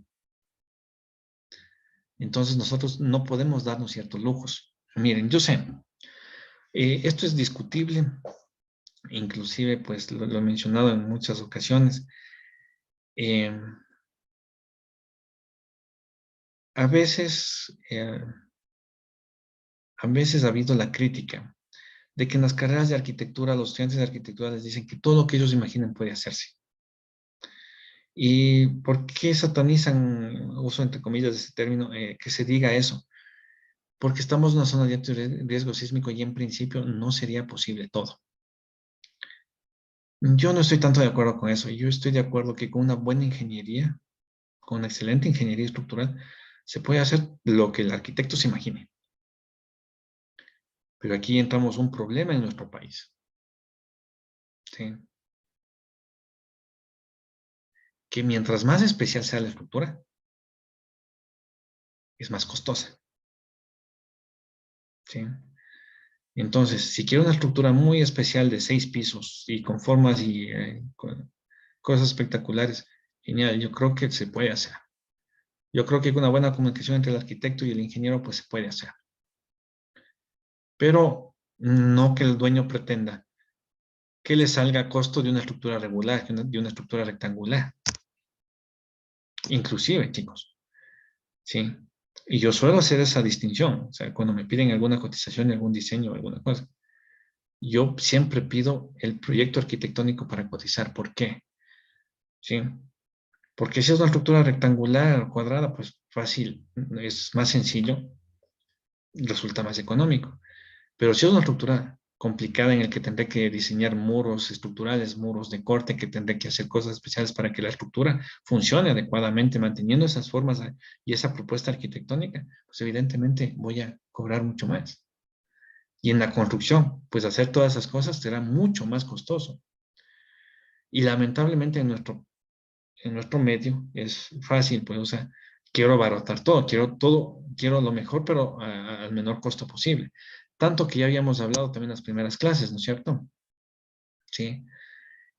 Entonces nosotros no podemos darnos ciertos lujos. Miren, yo sé, esto es discutible, inclusive pues lo he mencionado en muchas ocasiones. A veces ha habido la crítica de que en las carreras de arquitectura, los estudiantes de arquitectura les dicen que todo lo que ellos imaginen puede hacerse. ¿Y por qué satanizan, uso entre comillas ese término, que se diga eso? Porque estamos en una zona de alto riesgo sísmico y en principio no sería posible todo. Yo no estoy tanto de acuerdo con eso. Yo estoy de acuerdo que con una buena ingeniería, con una excelente ingeniería estructural, se puede hacer lo que el arquitecto se imagine. Pero aquí entramos un problema en nuestro país. ¿Sí? Que mientras más especial sea la estructura, es más costosa. ¿Sí? Entonces, si quiero una estructura muy especial de 6 pisos y con formas y con cosas espectaculares, genial, yo creo que se puede hacer. Yo creo que con una buena comunicación entre el arquitecto y el ingeniero, pues se puede hacer. pero no que el dueño pretenda que le salga a costo de una estructura regular, de una estructura rectangular. Inclusive, chicos, ¿sí? Y yo suelo hacer esa distinción, o sea, cuando me piden alguna cotización, algún diseño, alguna cosa, yo siempre pido el proyecto arquitectónico para cotizar. ¿Por qué? ¿Sí? Porque si es una estructura rectangular o cuadrada, pues fácil, es más sencillo, resulta más económico. Pero si es una estructura complicada en el que tendré que diseñar muros estructurales, muros de corte, que tendré que hacer cosas especiales para que la estructura funcione adecuadamente, manteniendo esas formas y esa propuesta arquitectónica, pues evidentemente voy a cobrar mucho más. Y en la construcción, pues hacer todas esas cosas será mucho más costoso. Y lamentablemente en nuestro medio es fácil, pues, o sea, quiero abaratar todo, quiero lo mejor, pero al menor costo posible. Tanto que ya habíamos hablado también en las primeras clases, ¿no es cierto? Sí.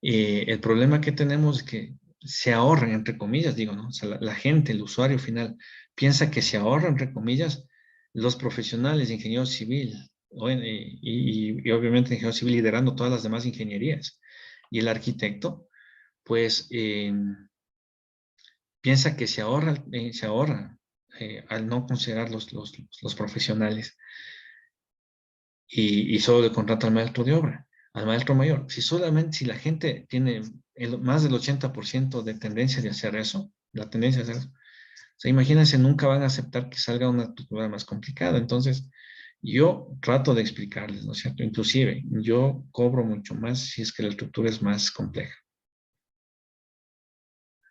El problema que tenemos es que se ahorran, entre comillas, digo, ¿no? O sea, la gente, el usuario final, piensa que se ahorran, entre comillas, los profesionales de ingeniero civil, y obviamente ingeniero civil liderando todas las demás ingenierías. Y el arquitecto, pues, piensa que se ahorra al no considerar los profesionales y solo le contrata al maestro de obra, al maestro mayor. Si la gente tiene más del 80% de tendencia de hacer eso, la tendencia de hacer eso, o sea, imagínense, nunca van a aceptar que salga una estructura más complicada. Entonces, yo trato de explicarles, ¿no es cierto? Inclusive, yo cobro mucho más si es que la estructura es más compleja.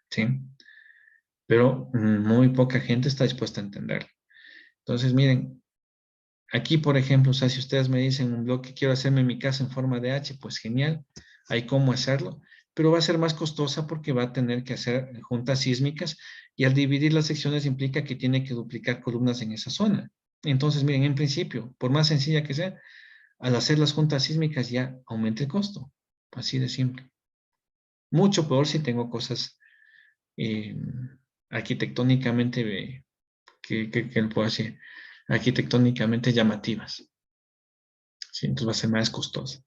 ¿Sí? Pero muy poca gente está dispuesta a entenderlo. Entonces, miren, aquí, por ejemplo, o sea, si ustedes me dicen un bloque, quiero hacerme mi casa en forma de H, pues genial, hay cómo hacerlo, pero va a ser más costosa porque va a tener que hacer juntas sísmicas y al dividir las secciones implica que tiene que duplicar columnas en esa zona. Entonces, miren, en principio, por más sencilla que sea, al hacer las juntas sísmicas ya aumenta el costo, así de simple. Mucho peor si tengo cosas arquitectónicamente, que puedo decir, arquitectónicamente llamativas. ¿Sí? Entonces va a ser más costoso.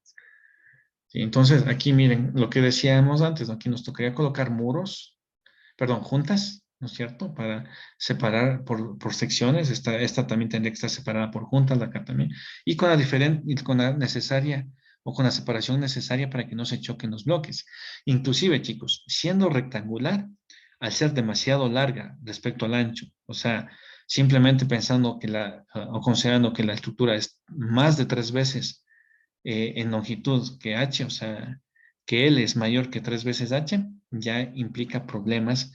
¿Sí? Entonces, aquí miren, lo que decíamos antes, ¿no? Aquí nos tocaría colocar juntas, ¿no es cierto? Para separar por secciones. Esta también tendría que estar separada por juntas, la acá también. Y con la necesaria o con la separación necesaria para que no se choquen los bloques. Inclusive, chicos, siendo rectangular, al ser demasiado larga respecto al ancho, o sea, simplemente pensando o considerando que la estructura es más de 3 veces en longitud que H, o sea, que L es mayor que 3 veces H, ya implica problemas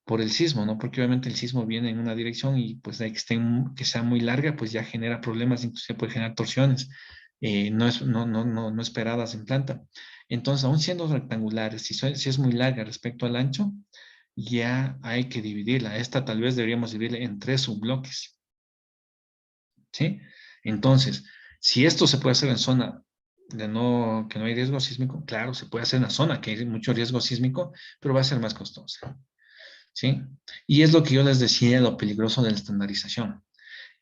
por el sismo, ¿no? Porque obviamente el sismo viene en una dirección y pues de que sea muy larga, pues ya genera problemas, incluso puede generar torsiones no esperadas en planta. Entonces, aún siendo rectangulares, si es muy larga respecto al ancho, ya hay que dividirla. Esta tal vez deberíamos dividirla en 3 subbloques. ¿Sí? Entonces, si esto se puede hacer en zona que no hay riesgo sísmico, claro, se puede hacer en la zona que hay mucho riesgo sísmico, pero va a ser más costosa. ¿Sí? Y es lo que yo les decía, lo peligroso de la estandarización.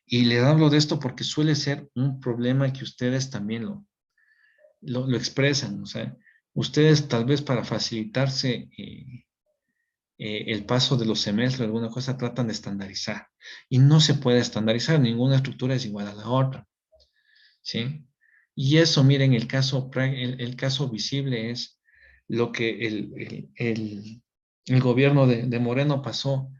Y les hablo de esto porque suele ser un problema que ustedes también lo expresan. O sea, ustedes tal vez para facilitarse el paso de los semestres, alguna cosa, tratan de estandarizar. Y no se puede estandarizar, ninguna estructura es igual a la otra. ¿Sí? Y eso, miren, el caso visible es lo que el gobierno de Moreno pasó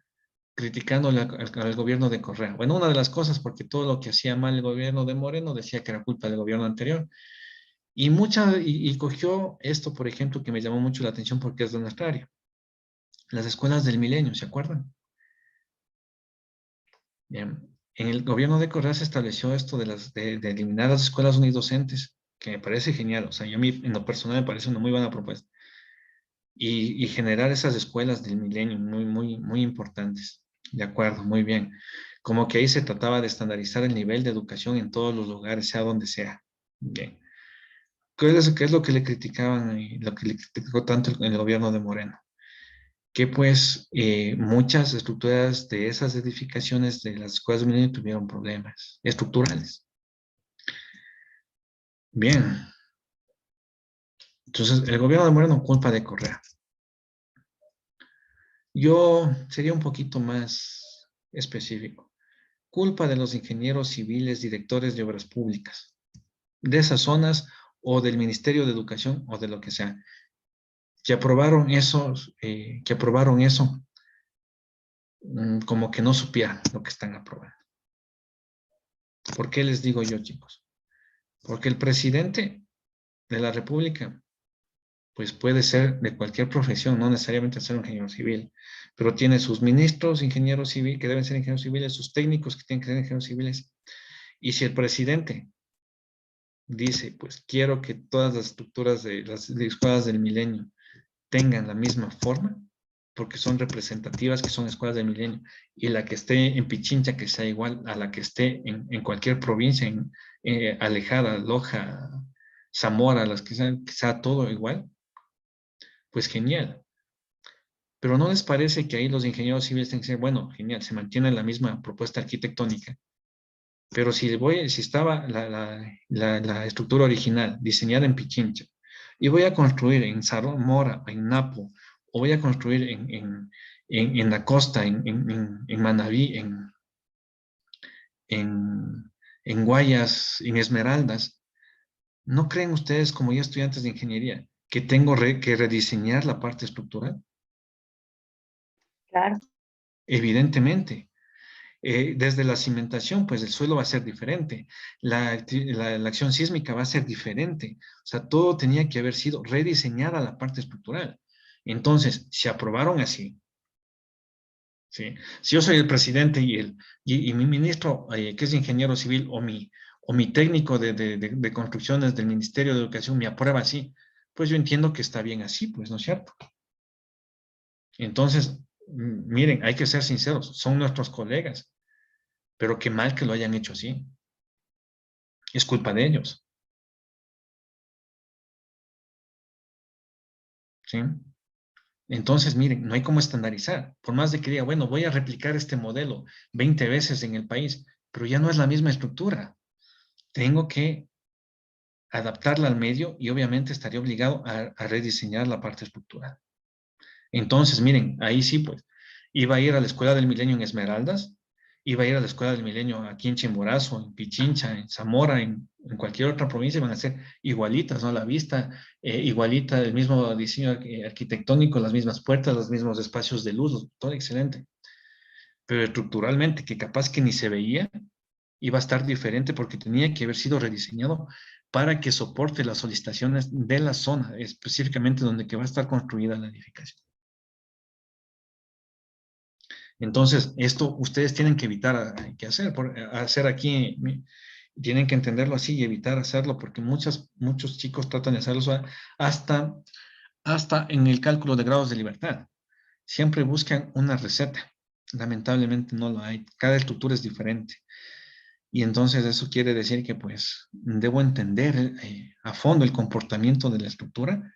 criticando al gobierno de Correa. Bueno, una de las cosas, porque todo lo que hacía mal el gobierno de Moreno decía que era culpa del gobierno anterior. Y cogió esto, por ejemplo, que me llamó mucho la atención porque es de nuestra área. Las escuelas del milenio, ¿se acuerdan? Bien. En el gobierno de Correa se estableció esto de eliminar las escuelas unidocentes, que me parece genial. O sea, a mí en lo personal me parece una muy buena propuesta. Y generar esas escuelas del milenio muy, muy, muy importantes. De acuerdo, muy bien. Como que ahí se trataba de estandarizar el nivel de educación en todos los lugares, sea donde sea. Bien. ¿Qué es lo que le criticaban y lo que le criticó tanto el gobierno de Moreno? Que pues muchas estructuras de esas edificaciones de las escuelas de milenio tuvieron problemas estructurales. Bien. Entonces, el gobierno de Moreno culpa de Correa. Yo sería un poquito más específico. Culpa de los ingenieros civiles, directores de obras públicas, de esas zonas o del Ministerio de Educación o de lo que sea, que aprobaron eso como que no supieran lo que están aprobando. ¿Por qué les digo yo, chicos? Porque el presidente de la República pues puede ser de cualquier profesión, no necesariamente ser un ingeniero civil, pero tiene sus ministros, ingenieros civiles, que deben ser ingenieros civiles, sus técnicos que tienen que ser ingenieros civiles. Y si el presidente dice, pues quiero que todas las estructuras de las escuelas del milenio tengan la misma forma, porque son representativas, que son escuelas del milenio, y la que esté en Pichincha que sea igual a la que esté en cualquier provincia, alejada, Loja, Zamora, las que sea todo igual, pues genial. Pero ¿no les parece que ahí los ingenieros civiles tienen que decir, bueno, genial, se mantiene la misma propuesta arquitectónica, pero si estaba la estructura original diseñada en Pichincha y voy a construir en Zamora, en Napo, o voy a construir en la costa, en Manabí, en Guayas, en Esmeraldas, ¿no creen ustedes, como ya estudiantes de ingeniería, que tengo que rediseñar la parte estructural? Claro. Evidentemente. Desde la cimentación, pues el suelo va a ser diferente, la acción sísmica va a ser diferente, o sea, todo tenía que haber sido rediseñada la parte estructural. Entonces, se aprobaron así, ¿sí? Si yo soy el presidente y mi ministro, que es ingeniero civil, o mi técnico de construcciones del Ministerio de Educación me aprueba así, pues yo entiendo que está bien así, pues, ¿no es cierto? Entonces, miren, hay que ser sinceros, son nuestros colegas, pero qué mal que lo hayan hecho así. Es culpa de ellos. ¿Sí? Entonces, miren, no hay cómo estandarizar. Por más de que diga, bueno, voy a replicar este modelo 20 veces en el país, pero ya no es la misma estructura. Tengo que adaptarla al medio y obviamente estaría obligado a rediseñar la parte estructural. Entonces, miren, ahí sí, pues, iba a ir a la Escuela del Milenio en Esmeraldas, iba a ir a la Escuela del Milenio aquí en Chimborazo, en Pichincha, en Zamora, en cualquier otra provincia, van a ser igualitas, ¿no? La vista, igualita, el mismo diseño arquitectónico, las mismas puertas, los mismos espacios de luz, todo excelente. Pero estructuralmente, que capaz que ni se veía, iba a estar diferente porque tenía que haber sido rediseñado para que soporte las solicitaciones de la zona, específicamente donde que va a estar construida la edificación. Entonces, esto ustedes tienen que evitar hacer aquí, tienen que entenderlo así y evitar hacerlo, porque muchos chicos tratan de hacerlo hasta en el cálculo de grados de libertad. Siempre buscan una receta. Lamentablemente no lo hay. Cada estructura es diferente. Y entonces eso quiere decir que pues debo entender a fondo el comportamiento de la estructura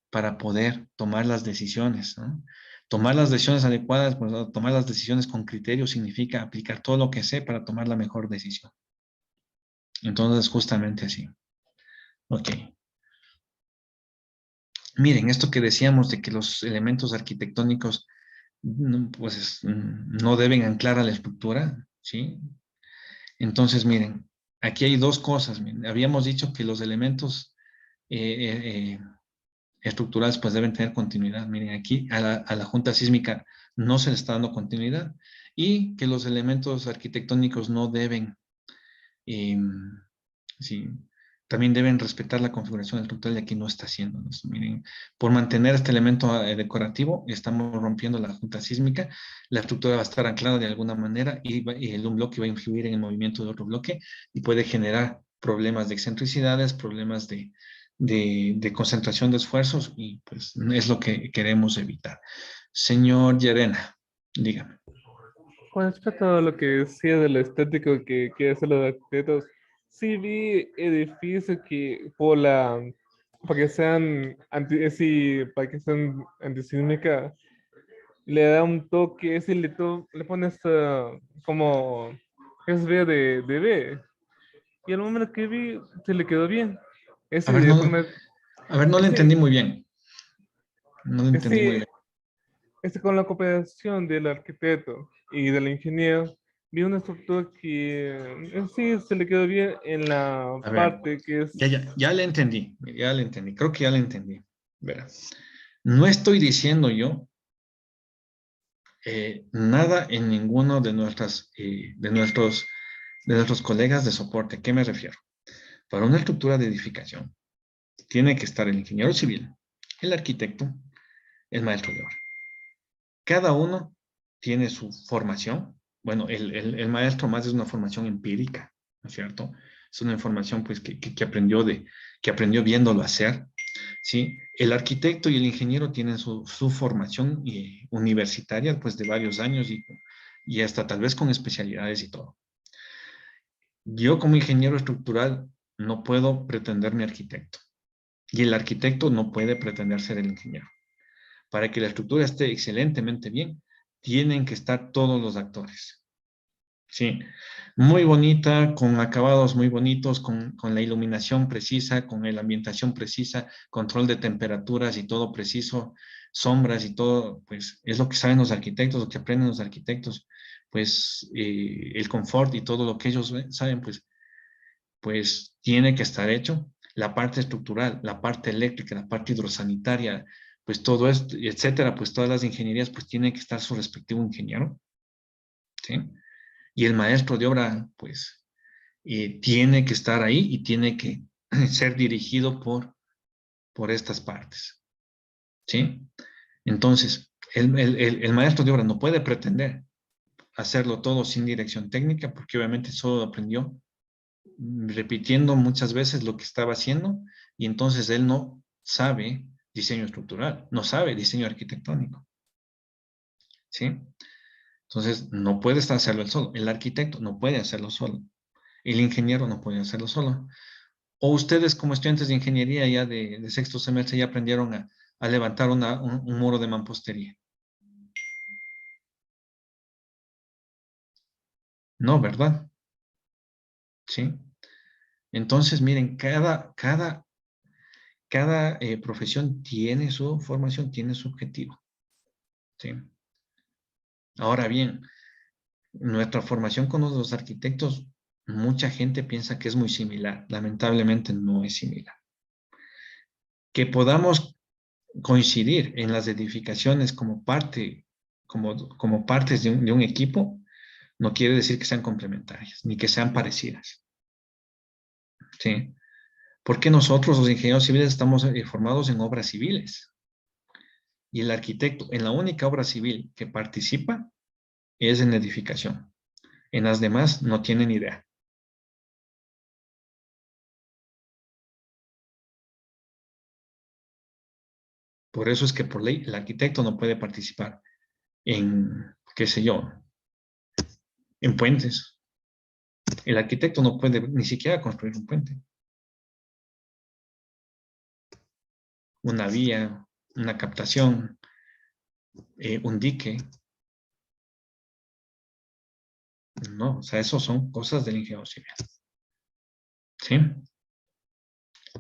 para poder tomar las decisiones, ¿no? Tomar las decisiones adecuadas, pues tomar las decisiones con criterio significa aplicar todo lo que sé para tomar la mejor decisión. Entonces, justamente así. Ok. Miren, esto que decíamos de que los elementos arquitectónicos pues no deben anclar a la estructura, ¿sí? Entonces, miren, aquí hay dos cosas. Miren. Habíamos dicho que los elementos estructurales pues deben tener continuidad. Miren, aquí a la junta sísmica no se le está dando continuidad y que los elementos arquitectónicos no deben, sí, también deben respetar la configuración estructural y aquí no está haciendo. Miren, por mantener este elemento decorativo, estamos rompiendo la junta sísmica, la estructura va a estar anclada de alguna manera y un bloque va a influir en el movimiento de otro bloque y puede generar problemas de excentricidades, problemas de concentración de esfuerzos y pues es lo que queremos evitar. Señor Llerena, dígame. Con respecto a lo que decía de lo estético que quiere hacer los arquitectos, sí vi edificios que para que sean para que sean antisísmica, le da un toque, le pones como es de B. y al momento que vi, se le quedó bien. Ese A ver, de no, forma- a ver, no le ese- entendí muy bien. No le entendí muy ese- bien. con la cooperación del arquitecto y del ingeniero, vi una estructura que sí se le quedó bien en la A ver, parte que es... ya le entendí. Ya le entendí. Creo que ya le entendí. Verá. No estoy diciendo yo nada en ninguno de nuestros colegas de soporte. ¿A qué me refiero? Para una estructura de edificación, tiene que estar el ingeniero civil, el arquitecto, el maestro de obra. Cada uno tiene su formación. Bueno, el maestro más es una formación empírica, ¿no es cierto? Es una información pues, que aprendió viéndolo hacer, ¿sí? El arquitecto y el ingeniero tienen su formación universitaria pues, de varios años y hasta tal vez con especialidades y todo. Yo como ingeniero estructural no puedo pretender mi arquitecto y el arquitecto no puede pretender ser el ingeniero. Para que la estructura esté excelentemente bien, tienen que estar todos los actores. Sí, muy bonita, con acabados muy bonitos, con la iluminación precisa, con la ambientación precisa, control de temperaturas y todo preciso, sombras y todo, pues es lo que saben los arquitectos, lo que aprenden los arquitectos, pues el confort y todo lo que ellos saben, pues tiene que estar hecho. La parte estructural, la parte eléctrica, la parte hidrosanitaria, pues todo esto, etcétera, pues todas las ingenierías, pues tiene que estar su respectivo ingeniero, ¿sí? Y el maestro de obra, pues, tiene que estar ahí y tiene que ser dirigido por estas partes, ¿sí? Entonces, el maestro de obra no puede pretender hacerlo todo sin dirección técnica, porque obviamente solo aprendió repitiendo muchas veces lo que estaba haciendo y entonces él no sabe diseño estructural, no sabe diseño arquitectónico, ¿sí? Entonces no puede estar hacerlo él solo, el arquitecto no puede hacerlo solo, el ingeniero no puede hacerlo solo. O ustedes como estudiantes de ingeniería ya de sexto semestre ya aprendieron a levantar un muro de mampostería. No, ¿verdad? ¿Sí? Entonces, miren, cada profesión tiene su formación, tiene su objetivo. ¿Sí? Ahora bien, nuestra formación con los arquitectos, mucha gente piensa que es muy similar. Lamentablemente no es similar. Que podamos coincidir en las edificaciones como partes de un equipo, no quiere decir que sean complementarias, ni que sean parecidas. ¿Sí? Porque nosotros, los ingenieros civiles, estamos formados en obras civiles. Y el arquitecto, en la única obra civil que participa, es en edificación. En las demás no tienen idea. Por eso es que por ley el arquitecto no puede participar en, qué sé yo, en puentes. El arquitecto no puede ni siquiera construir un puente, una vía, una captación, un dique. No, o sea, eso son cosas del ingeniero civil. ¿Sí?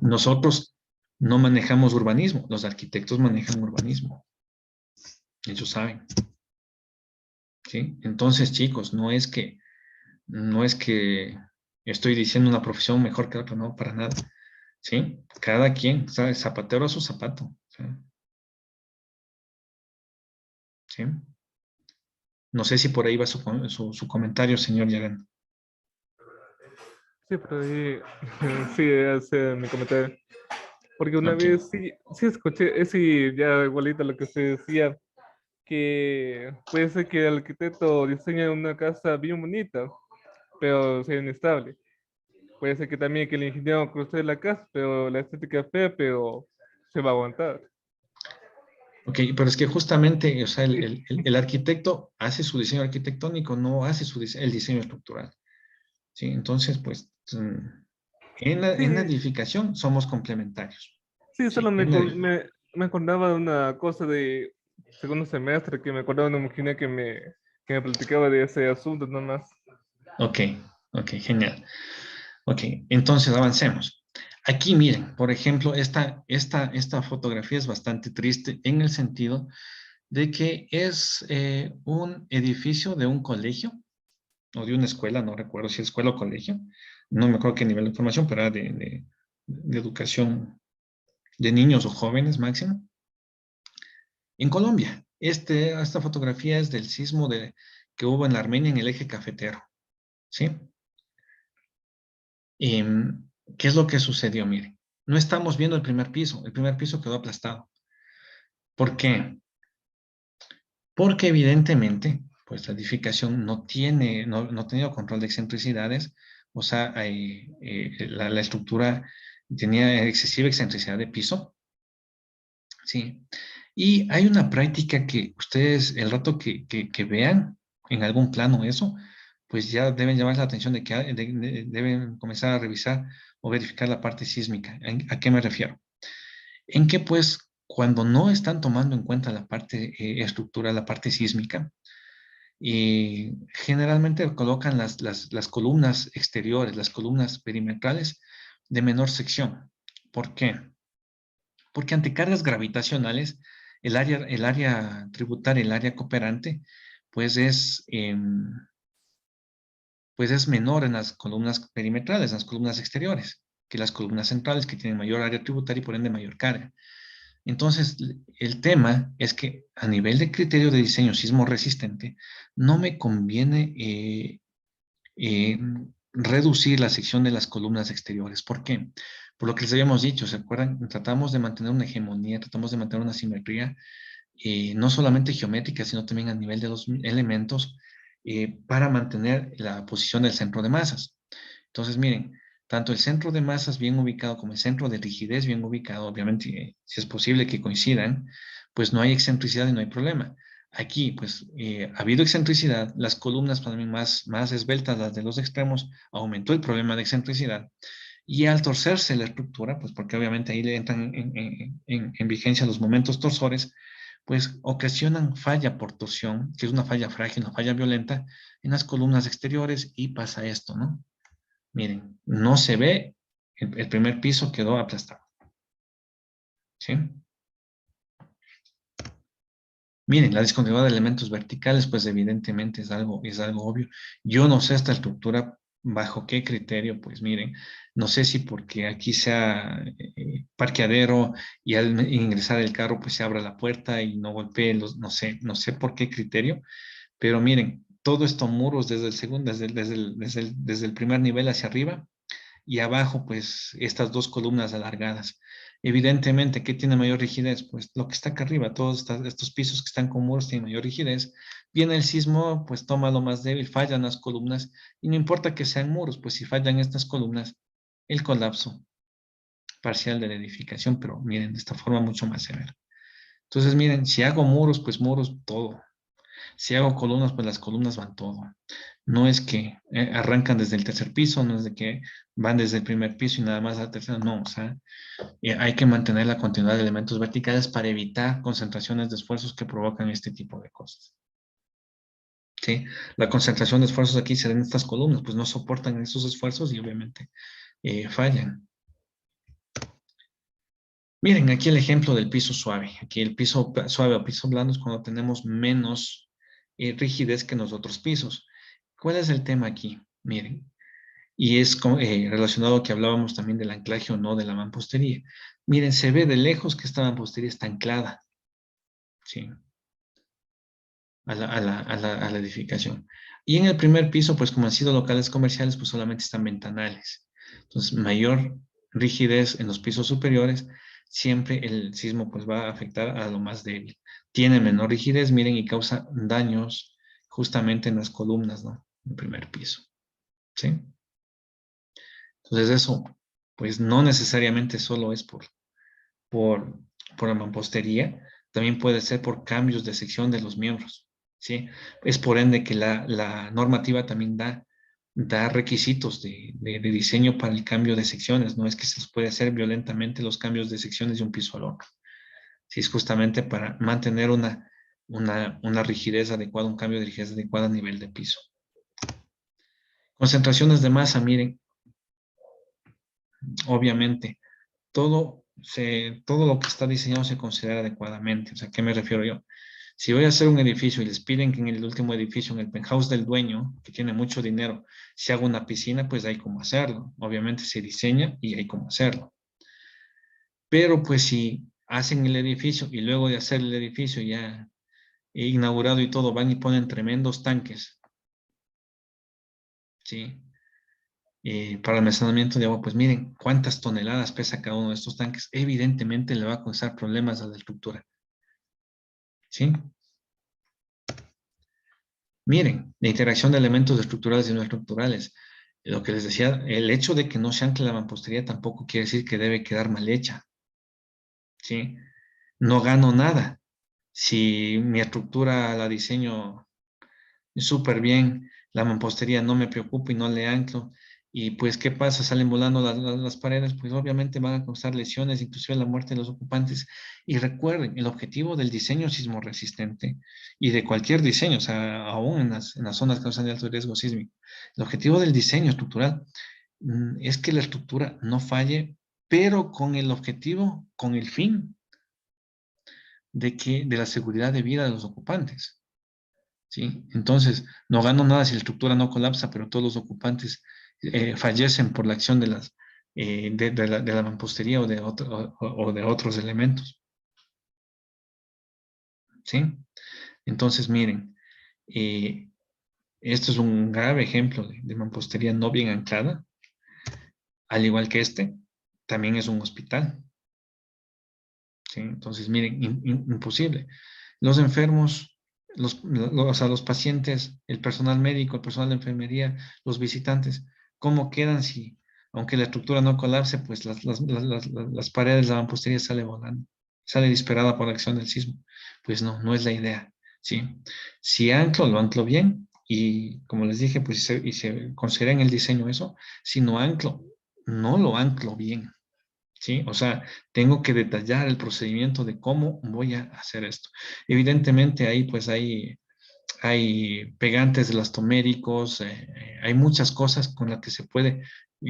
Nosotros no manejamos urbanismo, los arquitectos manejan urbanismo. Ellos saben. ¿Sí? Entonces, chicos, no es que estoy diciendo una profesión mejor que otra, no, para nada. ¿Sí? Cada quien, ¿sabe? Zapatero a su zapato. ¿Sí? No sé si por ahí va su comentario, señor Yaren. Sí, pero ahí, sí, ese es mi comentario. Porque una Ok. vez sí escuché, sí, ya igualito a lo que usted decía, que puede ser que el arquitecto diseñe una casa bien bonita, pero sea inestable. Puede ser que también que el ingeniero construya la casa, pero la estética es fea, pero se va a aguantar. Ok, pero es que justamente, o sea, el arquitecto hace su diseño arquitectónico, no hace el diseño estructural. ¿Sí? Entonces, pues, en la Sí, edificación somos complementarios. sí, ¿Sí? solo me acordaba de una cosa de segundo semestre, que me acordaba de una mujer que me platicaba de ese asunto nomás. Ok, ok, genial. Ok, entonces avancemos. Aquí miren, por ejemplo, esta fotografía es bastante triste en el sentido de que es un edificio de un colegio o de una escuela, no recuerdo si es escuela o colegio, no me acuerdo qué nivel de formación, pero era de educación de niños o jóvenes máximo, en Colombia. Esta fotografía es del sismo que hubo en la Armenia en el eje cafetero, ¿sí? ¿Qué es lo que sucedió? Miren, no estamos viendo el primer piso quedó aplastado. ¿Por qué? Porque evidentemente, pues la edificación no ha tenido control de excentricidades, o sea, la estructura tenía excesiva excentricidad de piso, ¿sí? Y hay una práctica que ustedes, el rato que vean en algún plano eso, pues ya deben llamar la atención de que deben comenzar a revisar o verificar la parte sísmica. ¿A qué me refiero? En que pues cuando no están tomando en cuenta la parte estructural, la parte sísmica, generalmente colocan las columnas exteriores, las columnas perimetrales de menor sección. ¿Por qué? Porque ante cargas gravitacionales, el área tributaria, el área cooperante, pues pues es menor en las columnas perimetrales, en las columnas exteriores, que las columnas centrales, que tienen mayor área tributaria y por ende mayor carga. Entonces, el tema es que a nivel de criterio de diseño sismo resistente, no me conviene eh, reducir la sección de las columnas exteriores. ¿Por qué? Por lo que les habíamos dicho, ¿se acuerdan? Tratamos de mantener una hegemonía, tratamos de mantener una simetría, no solamente geométrica, sino también a nivel de los elementos, para mantener la posición del centro de masas. Entonces, miren, tanto el centro de masas bien ubicado como el centro de rigidez bien ubicado, obviamente, si es posible que coincidan, pues no hay excentricidad y no hay problema. Aquí, pues, ha habido excentricidad, las columnas también más esbeltas, las de los extremos, aumentó el problema de excentricidad. Y al torcerse la estructura, pues porque obviamente ahí le entran en vigencia los momentos torsores, pues ocasionan falla por torsión, que es una falla frágil, una falla violenta, en las columnas exteriores y pasa esto, ¿no? Miren, no se ve, el primer piso quedó aplastado. ¿Sí? Miren, la discontinuidad de elementos verticales, pues evidentemente es algo obvio. Yo no sé esta estructura bajo qué criterio, pues miren, no sé si porque aquí sea parqueadero y al ingresar el carro pues se abra la puerta y no golpee no sé por qué criterio, pero miren, todo esto muros desde el segundo, desde el primer nivel hacia arriba, y abajo, pues, estas dos columnas alargadas. Evidentemente, ¿qué tiene mayor rigidez? Pues lo que está acá arriba, todos estos pisos que están con muros tienen mayor rigidez. Viene el sismo, pues toma lo más débil, fallan las columnas, y no importa que sean muros, pues si fallan estas columnas, el colapso parcial de la edificación, pero miren, de esta forma mucho más severa. Entonces, miren, si hago muros, pues muros, todo. Si hago columnas, pues las columnas van todo. No es que arrancan desde el tercer piso, no es de que van desde el primer piso y nada más al tercero, no, o sea, hay que mantener la continuidad de elementos verticales para evitar concentraciones de esfuerzos que provocan este tipo de cosas. ¿Sí? La concentración de esfuerzos aquí se da en estas columnas, pues no soportan esos esfuerzos y obviamente fallan. Miren, aquí el ejemplo del piso suave. Aquí el piso suave o piso blando es cuando tenemos menos rigidez que en los otros pisos. ¿Cuál es el tema aquí? Miren, y es relacionado a que hablábamos también del anclaje o no de la mampostería. Miren, se ve de lejos que esta mampostería está anclada, ¿sí? A la edificación. Y en el primer piso, pues como han sido locales comerciales, pues solamente están ventanales. Entonces, mayor rigidez en los pisos superiores, siempre el sismo pues va a afectar a lo más débil. Tiene menor rigidez, miren, y causa daños justamente en las columnas, ¿no? En el primer piso, ¿sí? Entonces eso, pues no necesariamente solo es por la mampostería, también puede ser por cambios de sección de los miembros, ¿sí? Es por ende que la normativa también da requisitos de diseño para el cambio de secciones, no es que se puede hacer violentamente los cambios de secciones de un piso al otro, ¿sí? Es justamente para mantener una rigidez adecuada, un cambio de rigidez adecuada a nivel de piso. Concentraciones de masa, miren, obviamente, todo lo que está diseñado se considera adecuadamente. O sea, ¿a qué me refiero yo? Si voy a hacer un edificio y les piden que en el último edificio, en el penthouse del dueño, que tiene mucho dinero, se haga una piscina, pues hay cómo hacerlo. Obviamente se diseña y hay cómo hacerlo. Pero pues si hacen el edificio y luego de hacer el edificio ya inaugurado y todo, van y ponen tremendos tanques, ¿sí? Para almacenamiento de agua, pues miren cuántas toneladas pesa cada uno de estos tanques. Evidentemente le va a causar problemas a la estructura, ¿sí? Miren, la interacción de elementos estructurales y no estructurales. Lo que les decía, el hecho de que no se ancle la mampostería tampoco quiere decir que debe quedar mal hecha, ¿sí? No gano nada si mi estructura la diseño súper bien, la mampostería no me preocupa y no le anclo. Y pues, ¿qué pasa? Salen volando las paredes, pues obviamente van a causar lesiones, inclusive la muerte de los ocupantes. Y recuerden, el objetivo del diseño sismo resistente y de cualquier diseño, o sea, aún en las zonas que causan de alto riesgo sísmico, el objetivo del diseño estructural es que la estructura no falle, pero con el objetivo, con el fin de la seguridad de vida de los ocupantes. ¿Sí? Entonces, no gano nada si la estructura no colapsa, pero todos los ocupantes fallecen por la acción de la mampostería o o de otros elementos. ¿Sí? Entonces, miren, esto es un grave ejemplo de mampostería no bien anclada, al igual que este, también es un hospital. ¿Sí? Entonces, miren, imposible. Los enfermos, o sea, los pacientes, el personal médico, el personal de enfermería, los visitantes, ¿cómo quedan si, aunque la estructura no colapse, pues las paredes de la mampostería sale volando, sale disparada por la acción del sismo? Pues no, no es la idea, ¿sí? Si anclo, lo anclo bien, y como les dije, pues se considera en el diseño eso. Si no anclo, no lo anclo bien, ¿sí? O sea, tengo que detallar el procedimiento de cómo voy a hacer esto. Evidentemente ahí pues hay pegantes elastoméricos, hay muchas cosas con las que se puede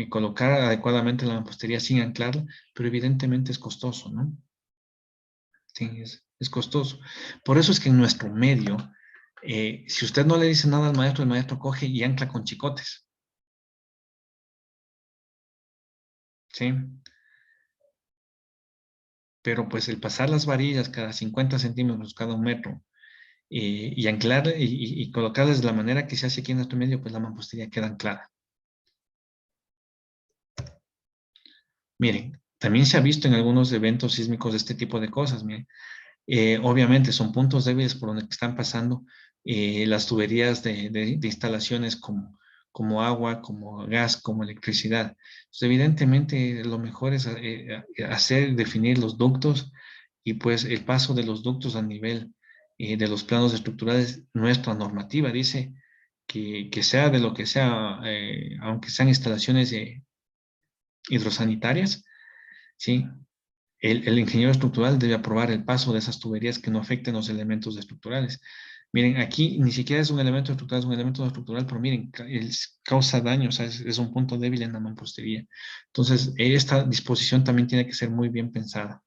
colocar adecuadamente la mampostería sin anclarla, pero evidentemente es costoso, ¿no? Sí, es costoso. Por eso es que en nuestro medio, si usted no le dice nada al maestro, el maestro coge y ancla con chicotes. ¿Sí? Pero pues el pasar las varillas cada 50 centímetros, cada 1 metro, y anclar y colocarlas de la manera que se hace aquí en nuestro medio, pues la mampostería queda anclada. Miren, también se ha visto en algunos eventos sísmicos de este tipo de cosas. Miren, obviamente son puntos débiles por donde están pasando las tuberías de instalaciones como agua, como gas, como electricidad. Entonces, evidentemente, lo mejor es definir los ductos y pues el paso de los ductos a nivel de los planos estructurales. Nuestra normativa dice que sea de lo que sea, aunque sean instalaciones hidrosanitarias, ¿sí? El ingeniero estructural debe aprobar el paso de esas tuberías que no afecten los elementos estructurales. Miren, aquí ni siquiera es un elemento estructural, es un elemento estructural, pero miren, causa daño, o sea, es un punto débil en la mampostería. Entonces, esta disposición también tiene que ser muy bien pensada.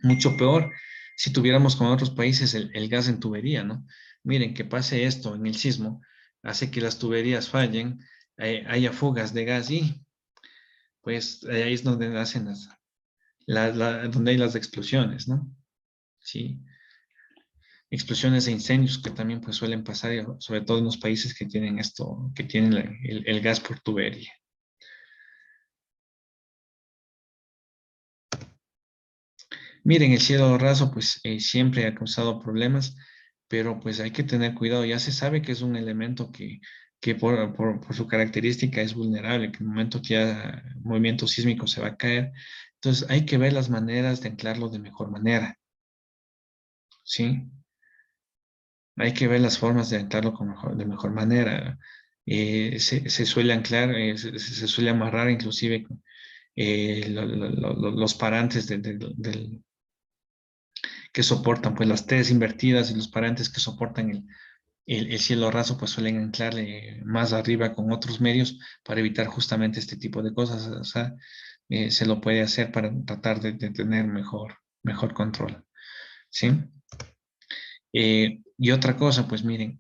Mucho peor si tuviéramos como en otros países el gas en tubería, ¿no? Miren, que pase esto en el sismo, hace que las tuberías fallen, haya fugas de gas y pues ahí es donde hacen donde hay las explosiones, ¿no? Sí. Explosiones e incendios que también pues suelen pasar, sobre todo en los países que tienen esto, que tienen el gas por tubería. Miren, el cielo raso pues siempre ha causado problemas, pero pues hay que tener cuidado. Ya se sabe que es un elemento que por su característica es vulnerable, que en el momento que haya movimiento sísmico se va a caer. Entonces hay que ver las maneras de anclarlo de mejor manera. ¿Sí? Hay que ver las formas de anclarlo de mejor manera. Se suele anclar, se suele amarrar inclusive los parantes que soportan pues las T's invertidas y los parantes que soportan el cielo raso pues suelen anclarle más arriba con otros medios para evitar justamente este tipo de cosas. O sea, se lo puede hacer para tratar de tener mejor control, ¿sí? Y otra cosa, pues miren,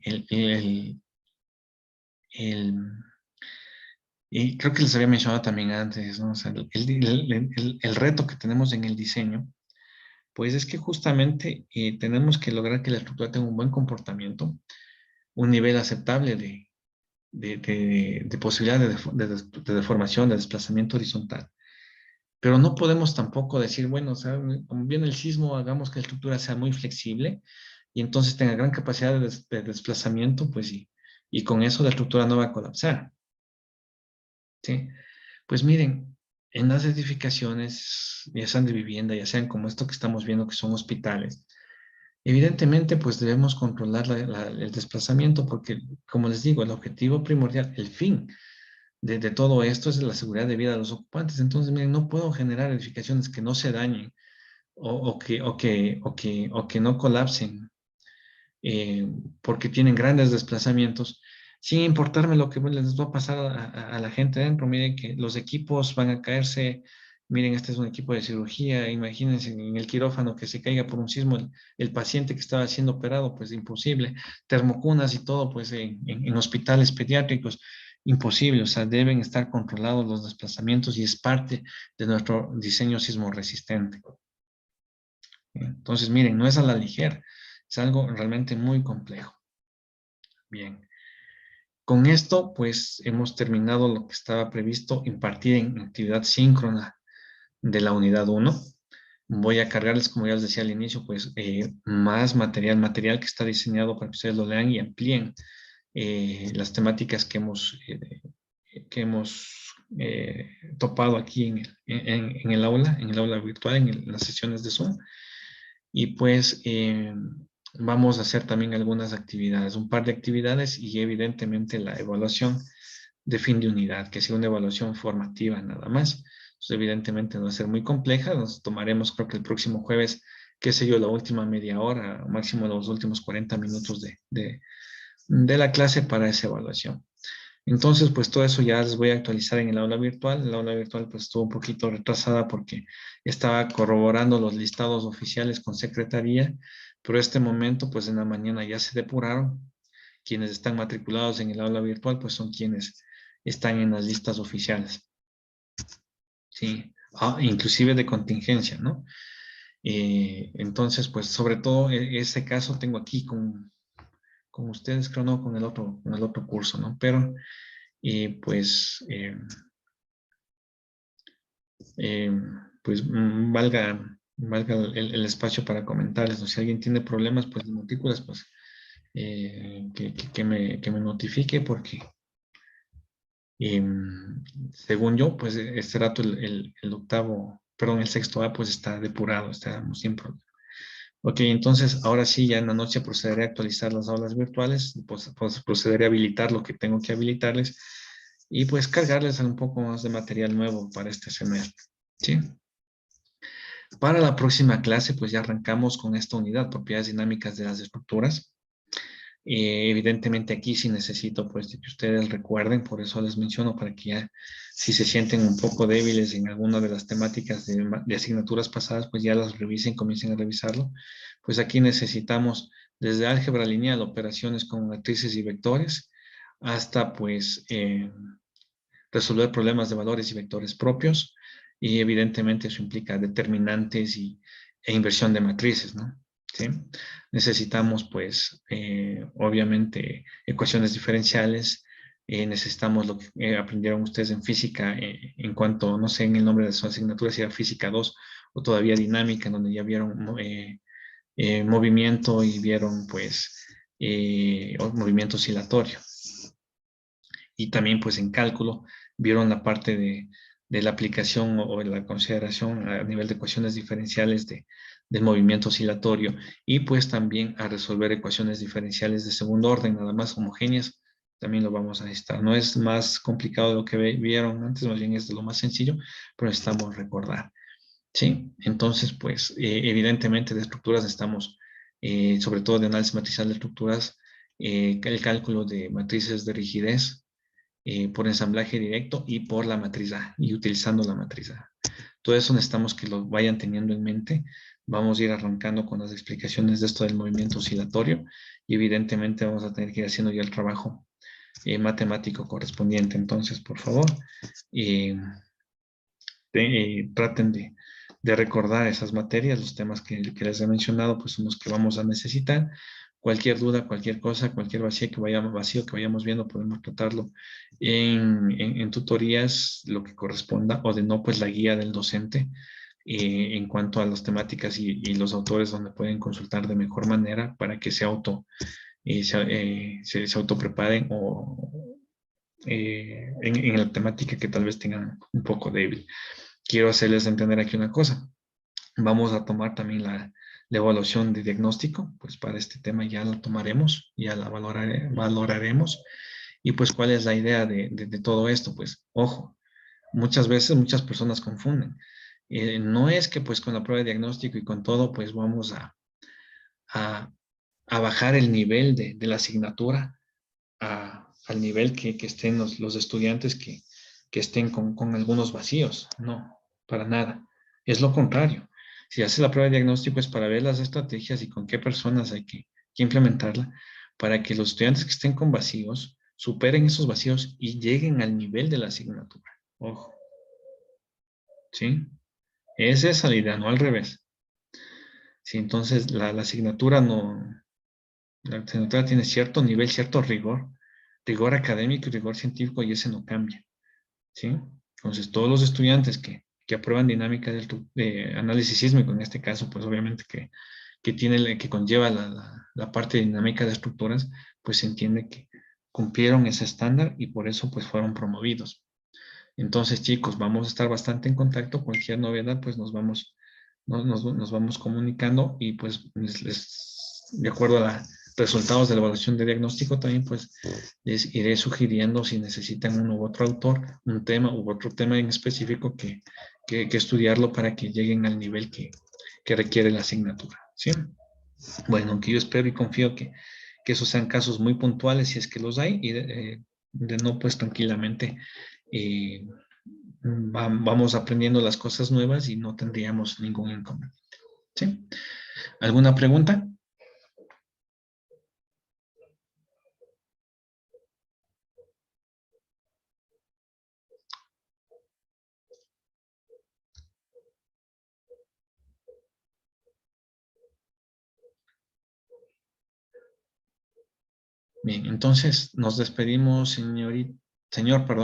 y creo que les había mencionado también antes, ¿no? O sea, el reto que tenemos en el diseño, pues es que justamente tenemos que lograr que la estructura tenga un buen comportamiento, un nivel aceptable de posibilidad de deformación, de desplazamiento horizontal. Pero no podemos tampoco decir, bueno, o sea, como viene el sismo, hagamos que la estructura sea muy flexible y entonces tenga gran capacidad de desplazamiento, pues y con eso la estructura no va a colapsar, ¿sí? Pues miren, en las edificaciones, ya sean de vivienda, ya sean como esto que estamos viendo que son hospitales, evidentemente pues debemos controlar el desplazamiento porque, como les digo, el objetivo primordial, el fin de todo esto es la seguridad de vida de los ocupantes. Entonces, miren, no puedo generar edificaciones que no se dañen o que no colapsen porque tienen grandes desplazamientos, sin importarme lo que les va a pasar a la gente dentro. Miren que los equipos van a caerse. Miren, este es un equipo de cirugía. Imagínense en el quirófano que se caiga por un sismo el paciente que estaba siendo operado, pues imposible. Termocunas y todo, pues en hospitales pediátricos, imposible. O sea, deben estar controlados los desplazamientos y es parte de nuestro diseño sismo resistente. Entonces, miren, no es a la ligera. Es algo realmente muy complejo. Bien. Con esto, pues, hemos terminado lo que estaba previsto impartir en actividad síncrona de la unidad 1. Voy a cargarles, como ya les decía al inicio, pues, más material que está diseñado para que ustedes lo lean y amplíen las temáticas que hemos topado aquí en el aula virtual, en las sesiones de Zoom. Y pues vamos a hacer también algunas actividades, un par de actividades y evidentemente la evaluación de fin de unidad, que sea una evaluación formativa nada más. Entonces, evidentemente no va a ser muy compleja, nos tomaremos creo que el próximo jueves, qué sé yo, la última media hora, o máximo los últimos 40 minutos de la clase para esa evaluación. Entonces, pues todo eso ya les voy a actualizar en el aula virtual. El aula virtual pues estuvo un poquito retrasada porque estaba corroborando los listados oficiales con secretaría, pero este momento pues en la mañana ya se depuraron. Quienes están matriculados en el aula virtual pues son quienes están en las listas oficiales. Sí, inclusive de contingencia, ¿no? Entonces, pues sobre todo ese caso tengo aquí con ustedes, creo no, con el otro curso, ¿no? Pero pues, valga el espacio para comentarles, ¿no? Si alguien tiene problemas, pues de matrículas, pues que me notifique porque según yo, pues este rato el octavo, perdón, el sexto A, pues está depurado, estamos sin problema. Ok, entonces ahora sí, ya en la noche procederé a actualizar las aulas virtuales, pues procederé a habilitar lo que tengo que habilitarles y pues cargarles un poco más de material nuevo para este semestre, ¿sí? Para la próxima clase, pues ya arrancamos con esta unidad, propiedades dinámicas de las estructuras. Evidentemente aquí sí necesito pues que ustedes recuerden, por eso les menciono, para que ya si se sienten un poco débiles en alguna de las temáticas de asignaturas pasadas, pues ya las revisen, comiencen a revisarlo. Pues aquí necesitamos desde álgebra lineal, operaciones con matrices y vectores, hasta pues resolver problemas de valores y vectores propios, y evidentemente eso implica determinantes e inversión de matrices, ¿no? ¿Sí? Necesitamos, pues, obviamente, ecuaciones diferenciales, necesitamos lo que aprendieron ustedes en física, en cuanto, no sé, en el nombre de su asignatura, si era física 2 o todavía dinámica, en donde ya vieron movimiento y vieron, pues, movimiento oscilatorio. Y también, pues, en cálculo, vieron la parte de la aplicación o la consideración a nivel de ecuaciones diferenciales del movimiento oscilatorio y pues también a resolver ecuaciones diferenciales de segundo orden, nada más homogéneas, también lo vamos a necesitar. No es más complicado de lo que vieron antes, más bien es de lo más sencillo, pero necesitamos recordar. ¿Sí? Entonces, pues, evidentemente de estructuras necesitamos, sobre todo de análisis matricial de estructuras, el cálculo de matrices de rigidez, por ensamblaje directo y por la matriz A, y utilizando la matriz A. Todo eso necesitamos que lo vayan teniendo en mente. Vamos a ir arrancando con las explicaciones de esto del movimiento oscilatorio y evidentemente vamos a tener que ir haciendo ya el trabajo matemático correspondiente. Entonces, por favor, traten de recordar esas materias, los temas que les he mencionado, pues son los que vamos a necesitar. Cualquier duda, cualquier cosa, cualquier vacío que vayamos viendo, podemos tratarlo en tutorías, lo que corresponda, o de no, pues la guía del docente en cuanto a las temáticas y los autores donde pueden consultar de mejor manera para que se autopreparen o en la temática que tal vez tengan un poco débil. Quiero hacerles entender aquí una cosa. Vamos a tomar también la evaluación de diagnóstico, pues para este tema ya la tomaremos, ya la valoraremos. Y pues, ¿cuál es la idea de todo esto? Pues, ojo, muchas veces muchas personas confunden. No es que pues con la prueba de diagnóstico y con todo, pues vamos a bajar el nivel de la asignatura al nivel que estén los estudiantes que estén con algunos vacíos. No, para nada. Es lo contrario. Si hace la prueba de diagnóstico es para ver las estrategias y con qué personas hay que implementarla para que los estudiantes que estén con vacíos superen esos vacíos y lleguen al nivel de la asignatura. Ojo. ¿Sí? Es esa la idea, no al revés. Sí, entonces la asignatura tiene cierto nivel, cierto rigor académico y rigor científico, y ese no cambia. ¿Sí? Entonces, todos los estudiantes que aprueban dinámica de análisis sísmico, en este caso, pues obviamente que que conlleva la parte de dinámica de estructuras, pues se entiende que cumplieron ese estándar y por eso pues fueron promovidos. Entonces, chicos, vamos a estar bastante en contacto. Cualquier novedad, pues nos vamos comunicando y pues de acuerdo a los resultados de la evaluación de diagnóstico también pues les iré sugiriendo si necesitan uno u otro autor, un tema u otro tema en específico que estudiarlo para que lleguen al nivel que requiere la asignatura, ¿sí? Bueno, aunque yo espero y confío que esos sean casos muy puntuales si es que los hay y de no pues tranquilamente vamos aprendiendo las cosas nuevas y no tendríamos ningún inconveniente. ¿Sí? ¿Alguna pregunta? Bien, entonces nos despedimos, señor,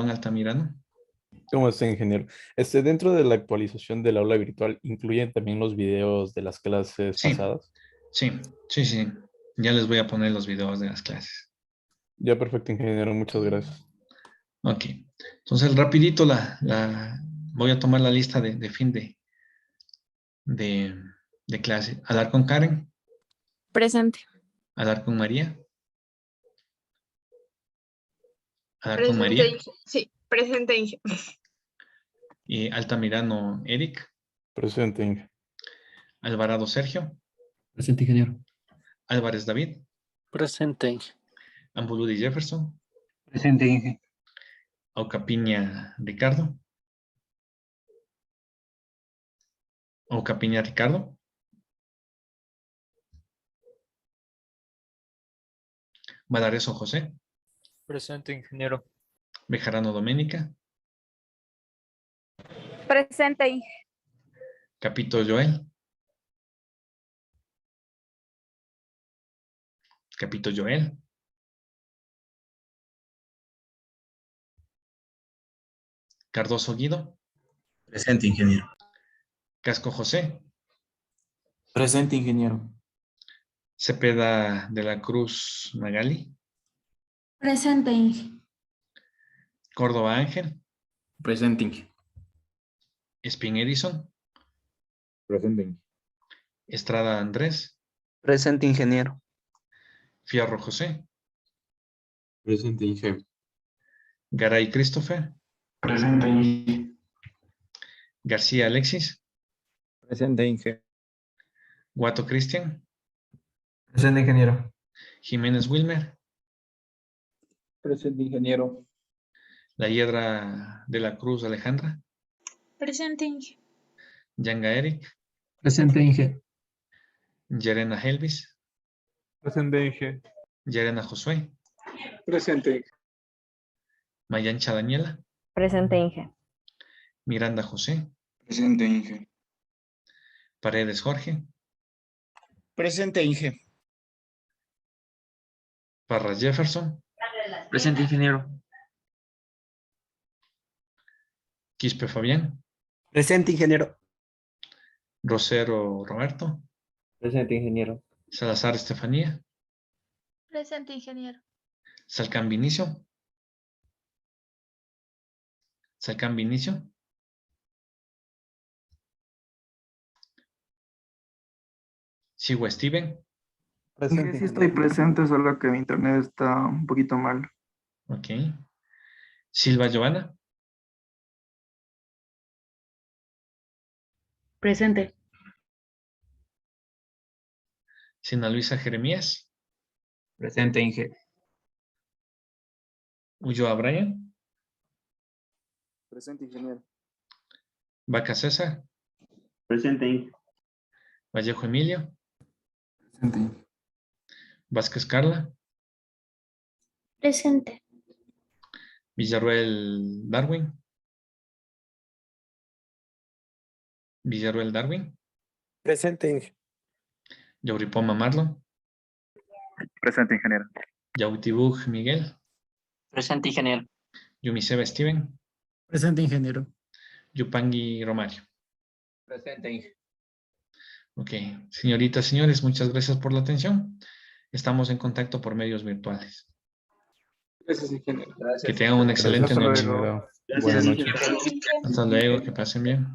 Altamirano. ¿Cómo está, ingeniero? Dentro de la actualización del aula virtual, ¿incluyen también los videos de las clases pasadas? Sí. Ya les voy a poner los videos de las clases. Ya, perfecto, ingeniero. Muchas gracias. Ok. Entonces, rapidito voy a tomar la lista de fin de clase. Hablar con Karen. Presente. Hablar con María. Hablar con Presente, María. sí, presente, Inge. Y Altamirano Eric. Presente, Inge. Alvarado Sergio. Presente, ingeniero. Álvarez David. Presente, Inge. Ambuludi Jefferson. Presente, Inge. Aucapiña Ricardo. Aucapiña Ricardo. Valareso José. Presente, ingeniero. Bejarano Doménica. Presente, Inge. Capito Joel. Capito Joel. Cardoso Guido. Presente, ingeniero. Casco José. Presente, ingeniero. Cepeda de la Cruz Magali. Presente, Inge. Córdoba Ángel. Presente, Inge. Espín Edison. Presente, Inge. Estrada Andrés. Presente, ingeniero. Fierro José. Presente, Inge. Garay Christopher. Presente, Inge. García Alexis. Presente, Inge. Guato Cristian. Presente, ingeniero. Jiménez Wilmer. Presente, ingeniero. La Hiedra de la Cruz Alejandra. Presente, Inge. Yanga Eric. Presente, Inge. Yerena Helvis. Presente, Inge. Yerena Josué. Presente. Mayancha Daniela. Presente, Inge. Miranda José. Presente, Inge. Paredes Jorge. Presente, Inge. Parras Jefferson. Presente, ingeniero. Quispe Fabián. Presente, ingeniero. Rosero Roberto. Presente, ingeniero. Salazar Estefanía. Presente, ingeniero. Salcán Vinicio. Salcán Vinicio. Sigo Steven. Presente. Sí estoy presente, solo que mi internet está un poquito mal. Ok. Silva Giovanna. Presente. Sina Luisa Jeremías. Presente, Inge. Ulloa Brian. Presente, ingeniero. Vaca César. Presente, Inge. Vallejo Emilio. Presente. Vázquez Carla. Presente. Villarruel Darwin. Villarruel Darwin. Presente, Inge. Yauripoma Marlon. Presente, ingeniero. Yautibug Miguel. Presente, ingeniero. Yumiseba Steven. Presente, ingeniero. Yupangi Romario. Presente, Inge. Ok, señoritas, señores, muchas gracias por la atención. Estamos en contacto por medios virtuales. Gracias, ingeniero. Que tengan una excelente Gracias, noche. ingeniero. Gracias, Buenas ingeniero. noches. Hasta luego, que pasen bien.